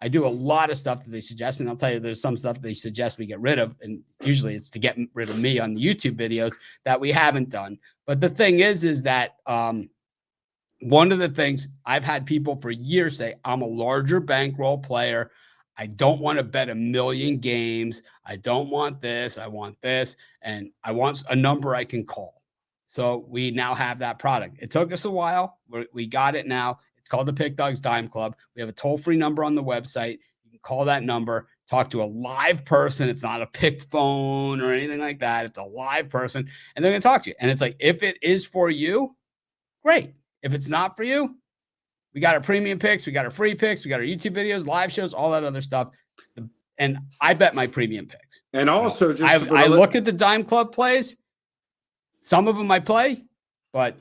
A: I do a lot of stuff that they suggest, and I'll tell you, there's some stuff they suggest we get rid of, and usually it's to get rid of me on the YouTube videos that we haven't done. But the thing is that one of the things I've had people for years say, I'm a larger bankroll player. I don't want to bet 1 million games. I don't want this. I want this, and I want a number I can call. So we now have that product. It took us a while. We got it now. It's called the Pick Dogs Dime Club. We have a toll-free number on the website. You can call that number, talk to a live person. It's not a pick phone or anything like that. It's a live person, and they're going to talk to you. And it's like, if it is for you, great. If it's not for you, we got our premium picks. We got our free picks. We got our YouTube videos, live shows, all that other stuff. And I bet my premium picks.
G: And also,
A: I look at the Dime Club plays. Some of them I play, but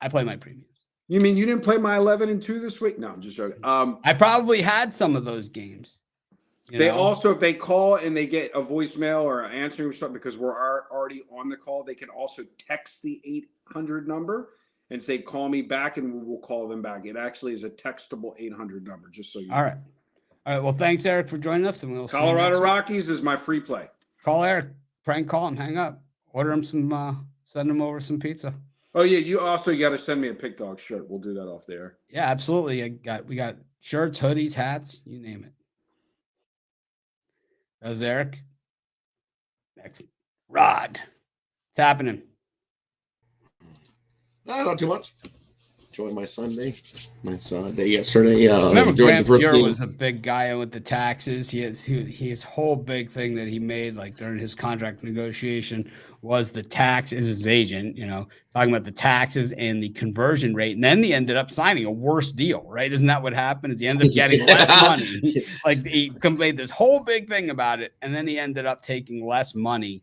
A: I play my premiums.
G: You mean you didn't play my 11-2 this week? No, I'm just joking.
A: I probably had some of those games.
G: They also, if they call and they get a voicemail or answering something because we're already on the call, they can also text the 800 number and say, call me back, and we will call them back. It actually is a textable 800 number, just so you know.
A: All right. Well, thanks, Eric, for joining us. And we'll see you
G: Colorado
A: next week.
G: Rockies is my free play.
A: Call Eric, prank call him, hang up, order him some, send him over some pizza.
G: Oh, yeah. You also got to send me a Pick Dog shirt. We'll do that off the air.
A: Yeah, absolutely. We got shirts, hoodies, hats, you name it. That was Eric. Next, Rod. What's happening?
H: Not too much. Enjoying my Sunday. My day yesterday.
A: Remember, Grant
H: first
A: Fuhr
H: game.
A: was a big guy with the taxes. His whole big thing that he made, like during his contract negotiation, was the tax as his agent, talking about the taxes and the conversion rate. And then he ended up signing a worse deal, right? Isn't that what happened? Is he ended up getting less money? Like he made this whole big thing about it. And then he ended up taking less money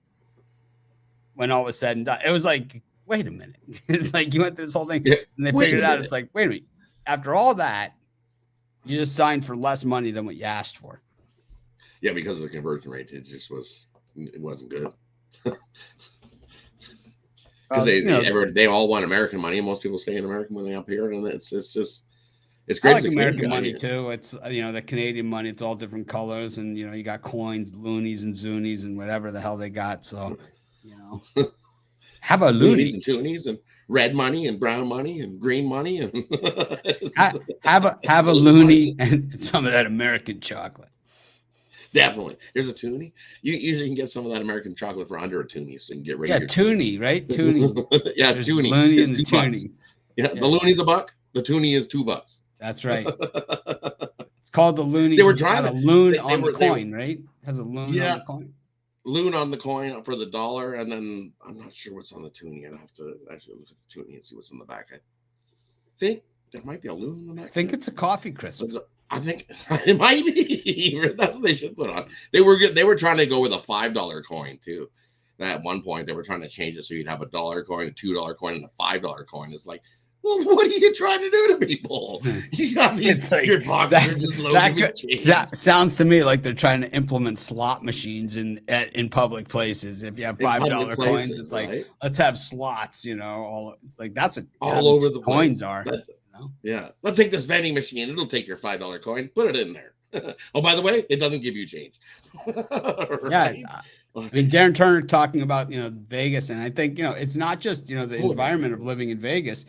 A: when all was said and done. It was like, wait a minute. It's like you went through this whole thing and they figured it out. It's like, wait a minute. After all that, you just signed for less money than what you asked for.
H: Yeah, because of the conversion rate, it wasn't good. Because they all want American money, and most people stay in American money up here, and it's great.
A: I like American money too. It's the Canadian money. It's all different colors, and you got coins, loonies and zoonies, and whatever the hell they got. So, have a loonies
H: and toonies and red money and brown money and green money and
A: have a loony and some of that American chocolate.
H: Definitely. Here's a toonie. You usually can get some of that American chocolate for under a toonie, so you can get rid of your
A: toonie, right? Toonie.
H: Yeah, toonie.
A: Loony and the toonie.
H: Yeah, the loony's $1. The toonie is $2.
A: That's right. It's called the loony.
H: They were trying
A: a loon on the coin, right? It has a loon on the coin.
H: Loon on the coin for the $1, and then I'm not sure what's on the toonie. I'd have to actually look at the toonie and see what's in the back. I think there might be a loon in the back.
A: I think it's a coffee crisp.
H: I think it might be. That's what they should put on. They were good. They were trying to go with a $5 coin too. At one point, they were trying to change it so you'd have a $1 coin, a $2 coin, and a $5 coin. It's like, well, what are you trying to do to people? You got these your pockets just loaded with change.
A: That sounds to me like they're trying to implement slot machines in public places. If you have $5 coins, it's like, right? Let's have slots. It's like that's what
H: all over the
A: coins are.
H: Yeah, let's take this vending machine. It'll take your $5 coin. Put it in there. Oh, by the way, it doesn't give you change.
A: Right? Yeah. I mean, Darren Turner talking about Vegas, and I think it's not just the environment of living in Vegas.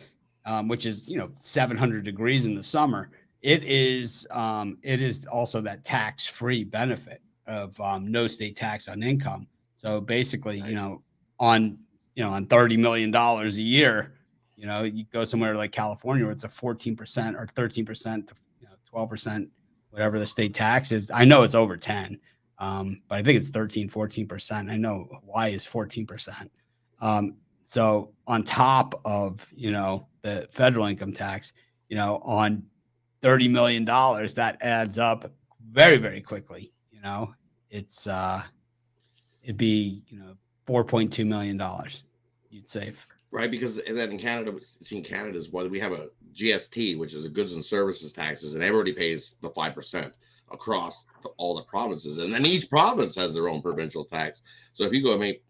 A: Which is 700 degrees in the summer. It is also that tax-free benefit of no state tax on income. So basically, on $30 million a year, you go somewhere like California where it's a 14% or 13% to 12%, whatever the state tax is. I know it's over 10, but I think it's 13-14%. I know Hawaii is 14%. So on top of, the federal income tax, on $30 million, that adds up very, very quickly. It's it'd be, $4.2 million you'd save.
H: Right. Because then in Canada, Canada's whether we have a GST, which is a goods and services taxes, and everybody pays the 5% across all the provinces. And then each province has their own provincial tax. So if you go make,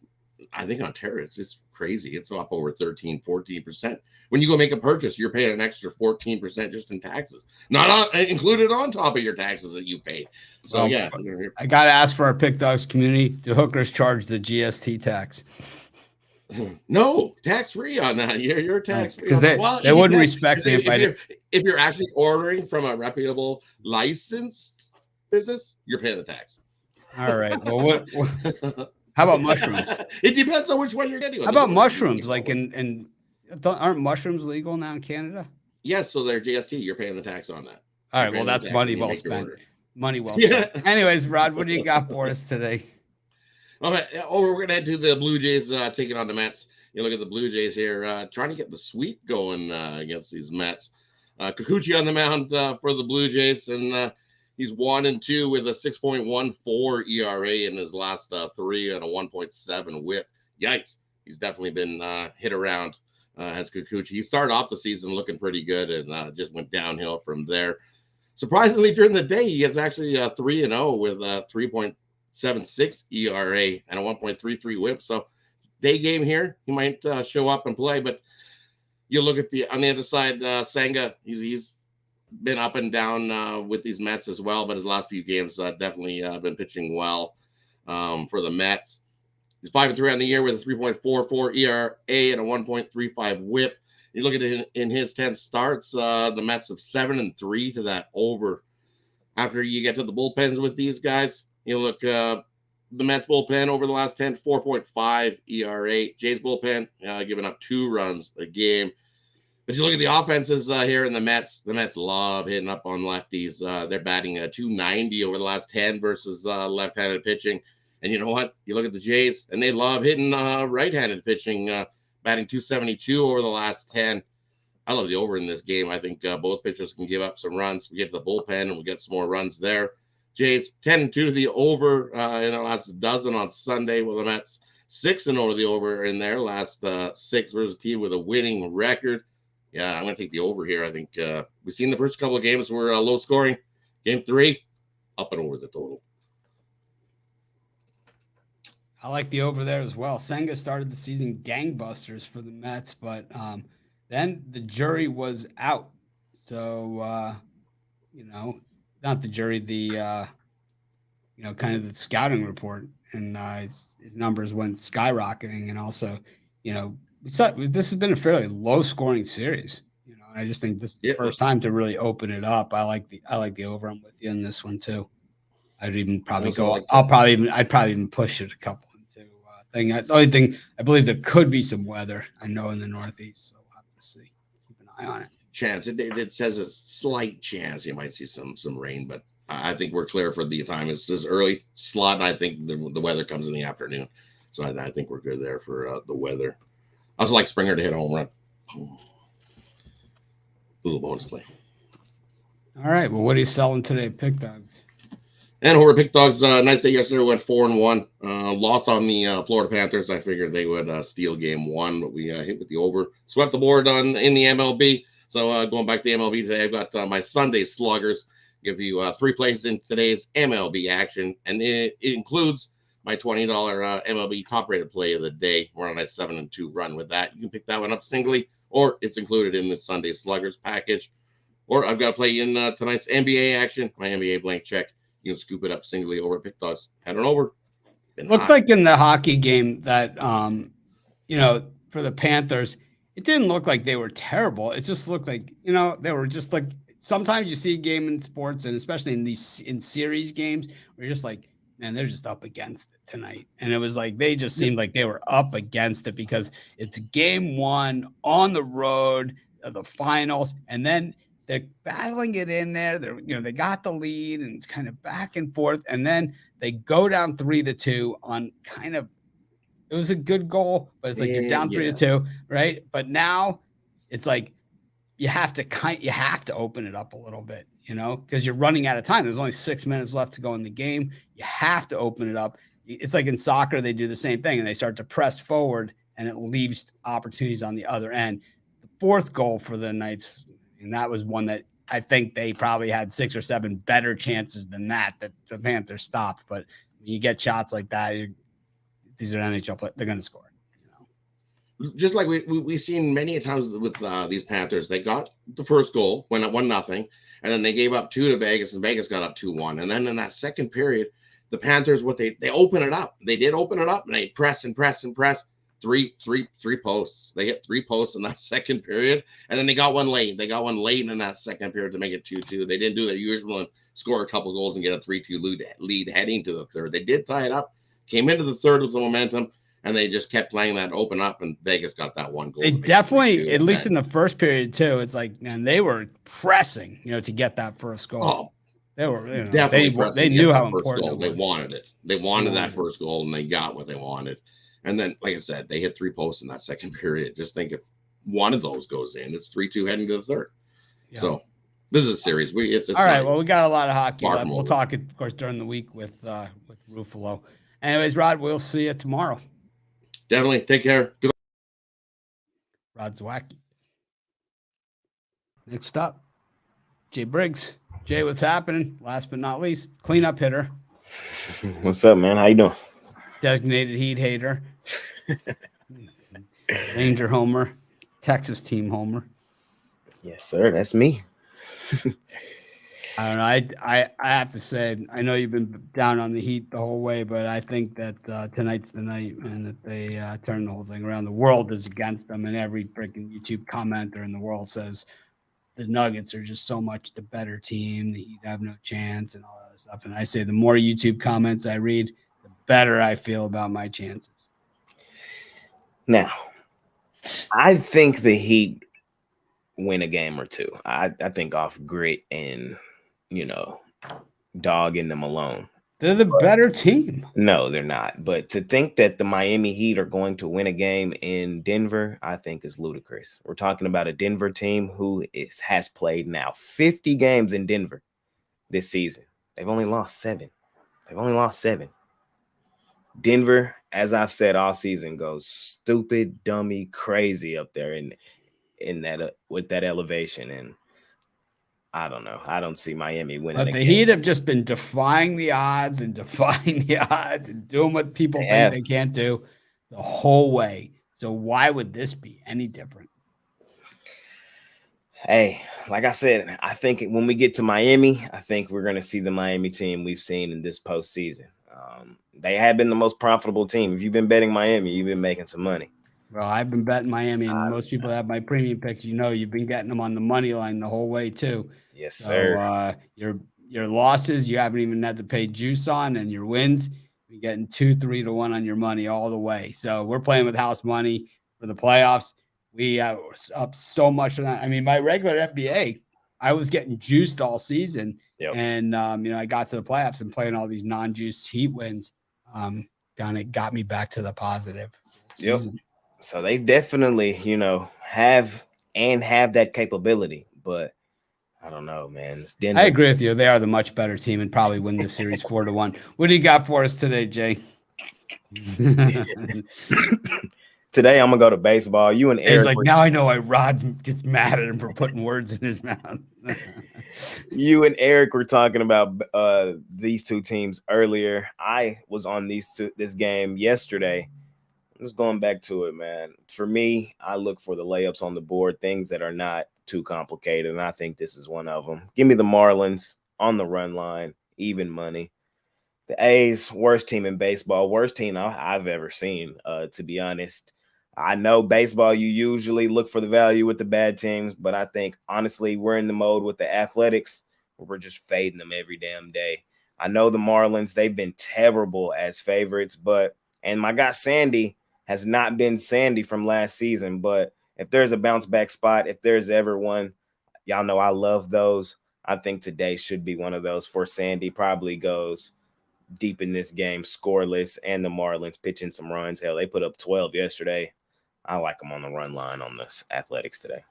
H: I think Ontario, it's just crazy. It's up over 13-14%. When you go make a purchase, you're paying an extra 14% just in taxes, not included on top of your taxes that you paid. So yeah,
A: I got to ask for our Pick Dogs community: do hookers charge the GST tax?
H: No, tax free on that. You're tax free
A: because they wouldn't respect me
H: if you're actually ordering from a reputable licensed business. You're paying the tax.
A: All right. Well, what how about mushrooms?
H: It depends on which one you're getting.
A: How about mushrooms? Like aren't mushrooms legal now in Canada?
H: Yes, so they're GST. You're paying the tax on that.
A: All right, well, that's money well spent. Money well spent. Anyways, Rod, what do you got for us today?
H: We're going to head to the Blue Jays taking on the Mets. You look at the Blue Jays here, trying to get the sweep going against these Mets. Kikuchi on the mound for the Blue Jays, and he's 1-2 with a 6.14 ERA in his last 3 and a 1.7 WHIP. Yikes! He's definitely been hit around. As Kikuchi, he started off the season looking pretty good and just went downhill from there. Surprisingly, during the day, he is actually 3-0 with a 3.76 ERA and a 1.33 WHIP. So day game here, he might show up and play. But you look at on the other side, Senga, he's been up and down with these Mets as well, but his last few games definitely been pitching well for the Mets. He's 5-3 on the year with a 3.44 ERA and a 1.35 WHIP. You look at it in his 10 starts, the Mets have 7-3 to that over. After you get to the bullpens with these guys, you look the Mets bullpen over the last 10, 4.5 ERA. Jays bullpen giving up 2 runs a game. But you look at the offenses here in the Mets love hitting up on lefties. They're batting 290 over the last 10 versus left-handed pitching. And you know what? You look at the Jays, and they love hitting right-handed pitching, batting 272 over the last 10. I love the over in this game. I think both pitchers can give up some runs. We get to the bullpen, and we get some more runs there. Jays 10-2 to the over in the last dozen on Sunday, with the Mets 6-0 to the over in their last 6 versus a team with a winning record. Yeah, I'm going to take the over here. I think we've seen the first couple of games were low scoring. Game 3, up and over the total.
A: I like the over there as well. Senga started the season gangbusters for the Mets, but then the jury was out. So, not the jury, the, kind of the scouting report. And his numbers went skyrocketing. And also, this has been a fairly low-scoring series. And I just think this is the first time to really open it up. I like the over. I'm with you on this one too. I'd even probably go. I'd probably even push it a couple into thing. The only thing I believe there could be some weather. I know in the Northeast, so we'll have to see. Keep an eye on it.
H: Chance. It says a slight chance you might see some rain, but I think we're clear for the time. It's this early slot, and I think the weather comes in the afternoon, so I think we're good there for the weather. I also like Springer to hit a home run. Little bonus play.
A: All right. Well, what are you selling today, Pick Dogs?
H: And over Pick Dogs, nice day yesterday. Went 4-1. Lost on the Florida Panthers. I figured they would steal game 1, but we hit with the over. Swept the board in the MLB. So going back to the MLB today, I've got my Sunday sluggers. Give you 3 plays in today's MLB action, and it includes my $20 MLB top-rated play of the day. We're on a 7-2 run with that. You can pick that one up singly, or it's included in the Sunday Sluggers package. Or I've got to play in tonight's NBA action, my NBA blank check. You can scoop it up singly over at Pick Dogs. Head on over.
A: Looked like in the hockey game that, for the Panthers, it didn't look like they were terrible. It just looked like, they were just like, sometimes you see a game in sports, and especially in series games, where you're just like, man, they're just up against it tonight. And it was like they just seemed like they were up against it because it's game 1 on the road, the finals, and then they're battling it in there. They got the lead, and it's kind of back and forth, and then they go down 3-2 on kind of. It was a good goal, but it's like you're down 3-2, right? But now it's like you have to open it up a little bit, because you're running out of time. There's only 6 minutes left to go in the game. You have to open it up. It's like in soccer, they do the same thing, and they start to press forward, and it leaves opportunities on the other end. The 4th goal for the Knights, and that was one that I think they probably had 6 or 7 better chances than that the Panthers stopped. But when you get shots like that, these are NHL players. They're going to score.
H: Just like we've seen many times with these Panthers, they got the first goal when it 1-0, and then they gave up 2 to Vegas, and Vegas got up 2-1. And then in that second period, the Panthers, they open it up. They did open it up, and they press and press and press. Three posts. They hit 3 posts in that second period, and then they got one late. They got one late in that second period to make it 2-2. They didn't do their usual and score a couple goals and get a 3-2 lead heading to the third. They did tie it up, came into the third with some momentum, and they just kept playing that open up, and Vegas got that one goal.
A: They definitely, at least in the first period too, it's like, man, they were pressing, to get that first goal.
H: Oh,
A: they were,
H: definitely
A: they knew how important it was.
H: They wanted it. They wanted that first goal, and they got what they wanted. And then, like I said, they hit 3 posts in that second period. Just think if one of those goes in, it's 3-2 heading to the third. Yeah. So this is a series. It's all
A: right. Well, we got a lot of hockey left. We'll talk, of course, during the week with Ruffalo. Anyways, Rod, we'll see you tomorrow.
H: Definitely. Take care. Good.
A: Rod Zawacky. Next up, Jay Briggs. Jay, what's happening? Last but not least, cleanup hitter,
I: What's up, man? How you doing?
A: designated heat hater, Ranger homer, Texas team homer.
I: Yes, sir. That's me.
A: I don't know. I have to say, I know you've been down on the Heat the whole way, but I think that tonight's the night, and that they turn the whole thing around. The world is against them, and every freaking YouTube commenter in the world says the Nuggets are just so much the better team. The Heat have no chance, and all that stuff. And I say the more YouTube comments I read, the better I feel about my chances.
I: Now, I think the Heat win a game or two. I think off grit and, dogging them alone.
A: They're the better team.
I: No, they're not. But to think that the Miami Heat are going to win a game in Denver, I think is ludicrous. We're talking about a Denver team who has played now 50 games in Denver this season. They've only lost 7. Denver, as I've said all season, goes stupid, dummy, crazy up there in that with that elevation. And I don't know. I don't see Miami winning.
A: But the Heat have just been defying the odds and doing what people think they can't do the whole way. So why would this be any different?
I: Hey, like I said, I think when we get to Miami, I think we're going to see the Miami team we've seen in this postseason. They have been the most profitable team. If you've been betting Miami, you've been making some money.
A: Well, I've been betting Miami, and most people have my premium picks. You've been getting them on the money line the whole way too.
I: Yes, sir.
A: So, your losses, you haven't even had to pay juice on, and your wins, you're getting 2, 3 to 1 on your money all the way. So we're playing with house money for the playoffs. We are up so much on that. I mean, my regular NBA, I was getting juiced all season, and I got to the playoffs and playing all these non-juiced Heat wins. It got me back to the positive season.
I: So they definitely, have that capability, but I don't know, man.
A: I agree with you. They are the much better team and probably win this series 4-1. What do you got for us today, Jay?
I: Today I'm gonna go to baseball. You and Eric.
A: He's like, now I know why Rod gets mad at him for putting words in his mouth.
I: You and Eric were talking about these two teams earlier. I was on this game yesterday. I'm just going back to it, man. For me, I look for the layups on the board, things that are not too complicated, and I think this is one of them. Give me the Marlins on the run line, even money. The A's, worst team in baseball, worst team I've ever seen, to be honest. I know baseball, you usually look for the value with the bad teams, but I think, honestly, we're in the mode with the Athletics where we're just fading them every damn day. I know the Marlins, they've been terrible as favorites, and my guy Sandy has not been Sandy from last season, but if there's a bounce back spot, if there's ever one, y'all know I love those. I think today should be one of those for Sandy. Probably goes deep in this game, scoreless, and the Marlins pitching some runs. Hell, they put up 12 yesterday. I like them on the run line on this Athletics today.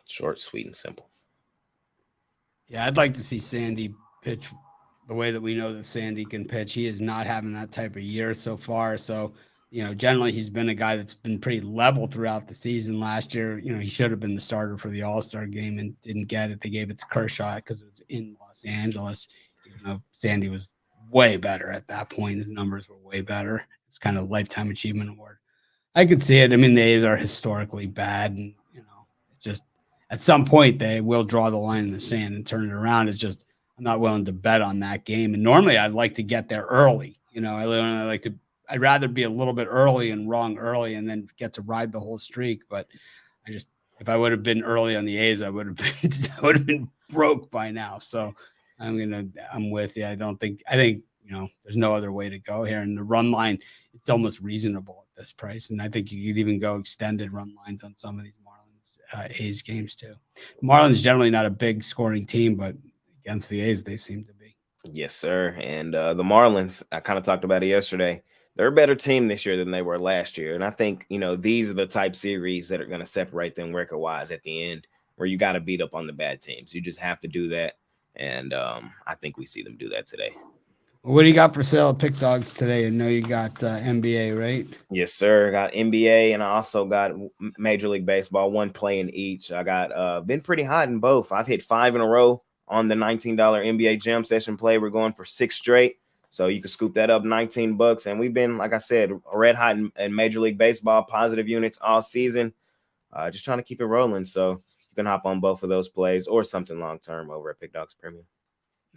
I: Short, sweet, and simple.
A: Yeah, I'd like to see Sandy pitch the way that we know that Sandy can pitch. He is not having that type of year so far. So, generally he's been a guy that's been pretty level throughout the season. Last year, he should have been the starter for the All-Star game and didn't get it. They gave it to Kershaw because it was in Los Angeles. Sandy was way better at that point. His numbers were way better. It's kind of lifetime achievement award. I could see it. I mean, the A's are historically bad, and it's just at some point they will draw the line in the sand and turn it around. It's just I'm not willing to bet on that game. And normally I'd like to get there early. I'd rather be a little bit early and wrong early and then get to ride the whole streak. But if I would have been early on the A's, I would have been broke by now. So I'm with you. I think there's no other way to go here. And the run line, it's almost reasonable at this price. And I think you could even go extended run lines on some of these Marlins A's games too. The Marlins generally not a big scoring team, but against the A's, they seem to be.
I: Yes, sir. And the Marlins, I kind of talked about it yesterday. They're a better team this year than they were last year. And I think, these are the type series that are going to separate them record-wise at the end, where you got to beat up on the bad teams. You just have to do that. And I think we see them do that today.
A: What do you got for sale at Pick Dogs today? I know you got NBA, right?
I: Yes, sir. Got NBA and I also got Major League Baseball, one play in each. I got been pretty hot in both. I've hit 5 in a row on the $19 NBA Jam Session play. We're going for 6 straight. So you can scoop that up, $19. And we've been, like I said, red hot in Major League Baseball, positive units all season. Just trying to keep it rolling. So you can hop on both of those plays or something long-term over at Pick Dogs Premium.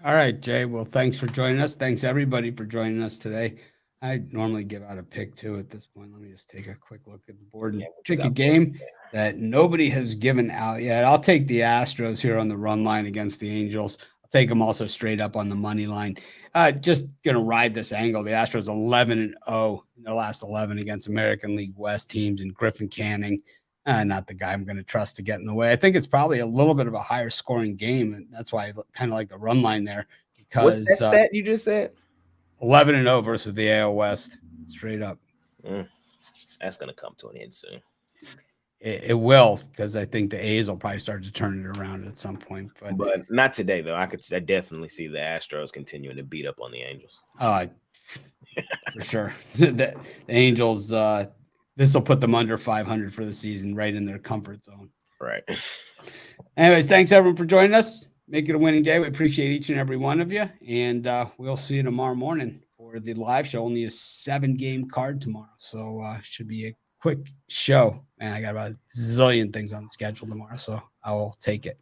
A: All right, Jay. Well, thanks for joining us. Thanks, everybody, for joining us today. I normally give out a pick, too, at this point. Let me just take a quick look at the board and pick a game that nobody has given out yet. I'll take the Astros here on the run line against the Angels. I'll take them also straight up on the money line. Just going to ride this angle. The Astros 11-0 in their last 11 against American League West teams, and Griffin Canning, not the guy I'm going to trust to get in the way. I think it's probably a little bit of a higher scoring game, and that's why I kind of like the run line there. Because
I: what's that stat you just said?
A: 11-0 versus the AL West, straight up.
I: That's going to come to an end soon.
A: It will, because I think the A's will probably start to turn it around at some point.
I: But not today, though. I definitely see the Astros continuing to beat up on the Angels.
A: For sure. The Angels, this will put them under 500 for the season, right in their comfort zone.
I: Right.
A: Anyways, thanks, everyone, for joining us. Make it a winning day. We appreciate each and every one of you. And we'll see you tomorrow morning for the live show. Only a 7-game card tomorrow. So should be a quick show. Man, I got about a zillion things on the schedule tomorrow, so I will take it.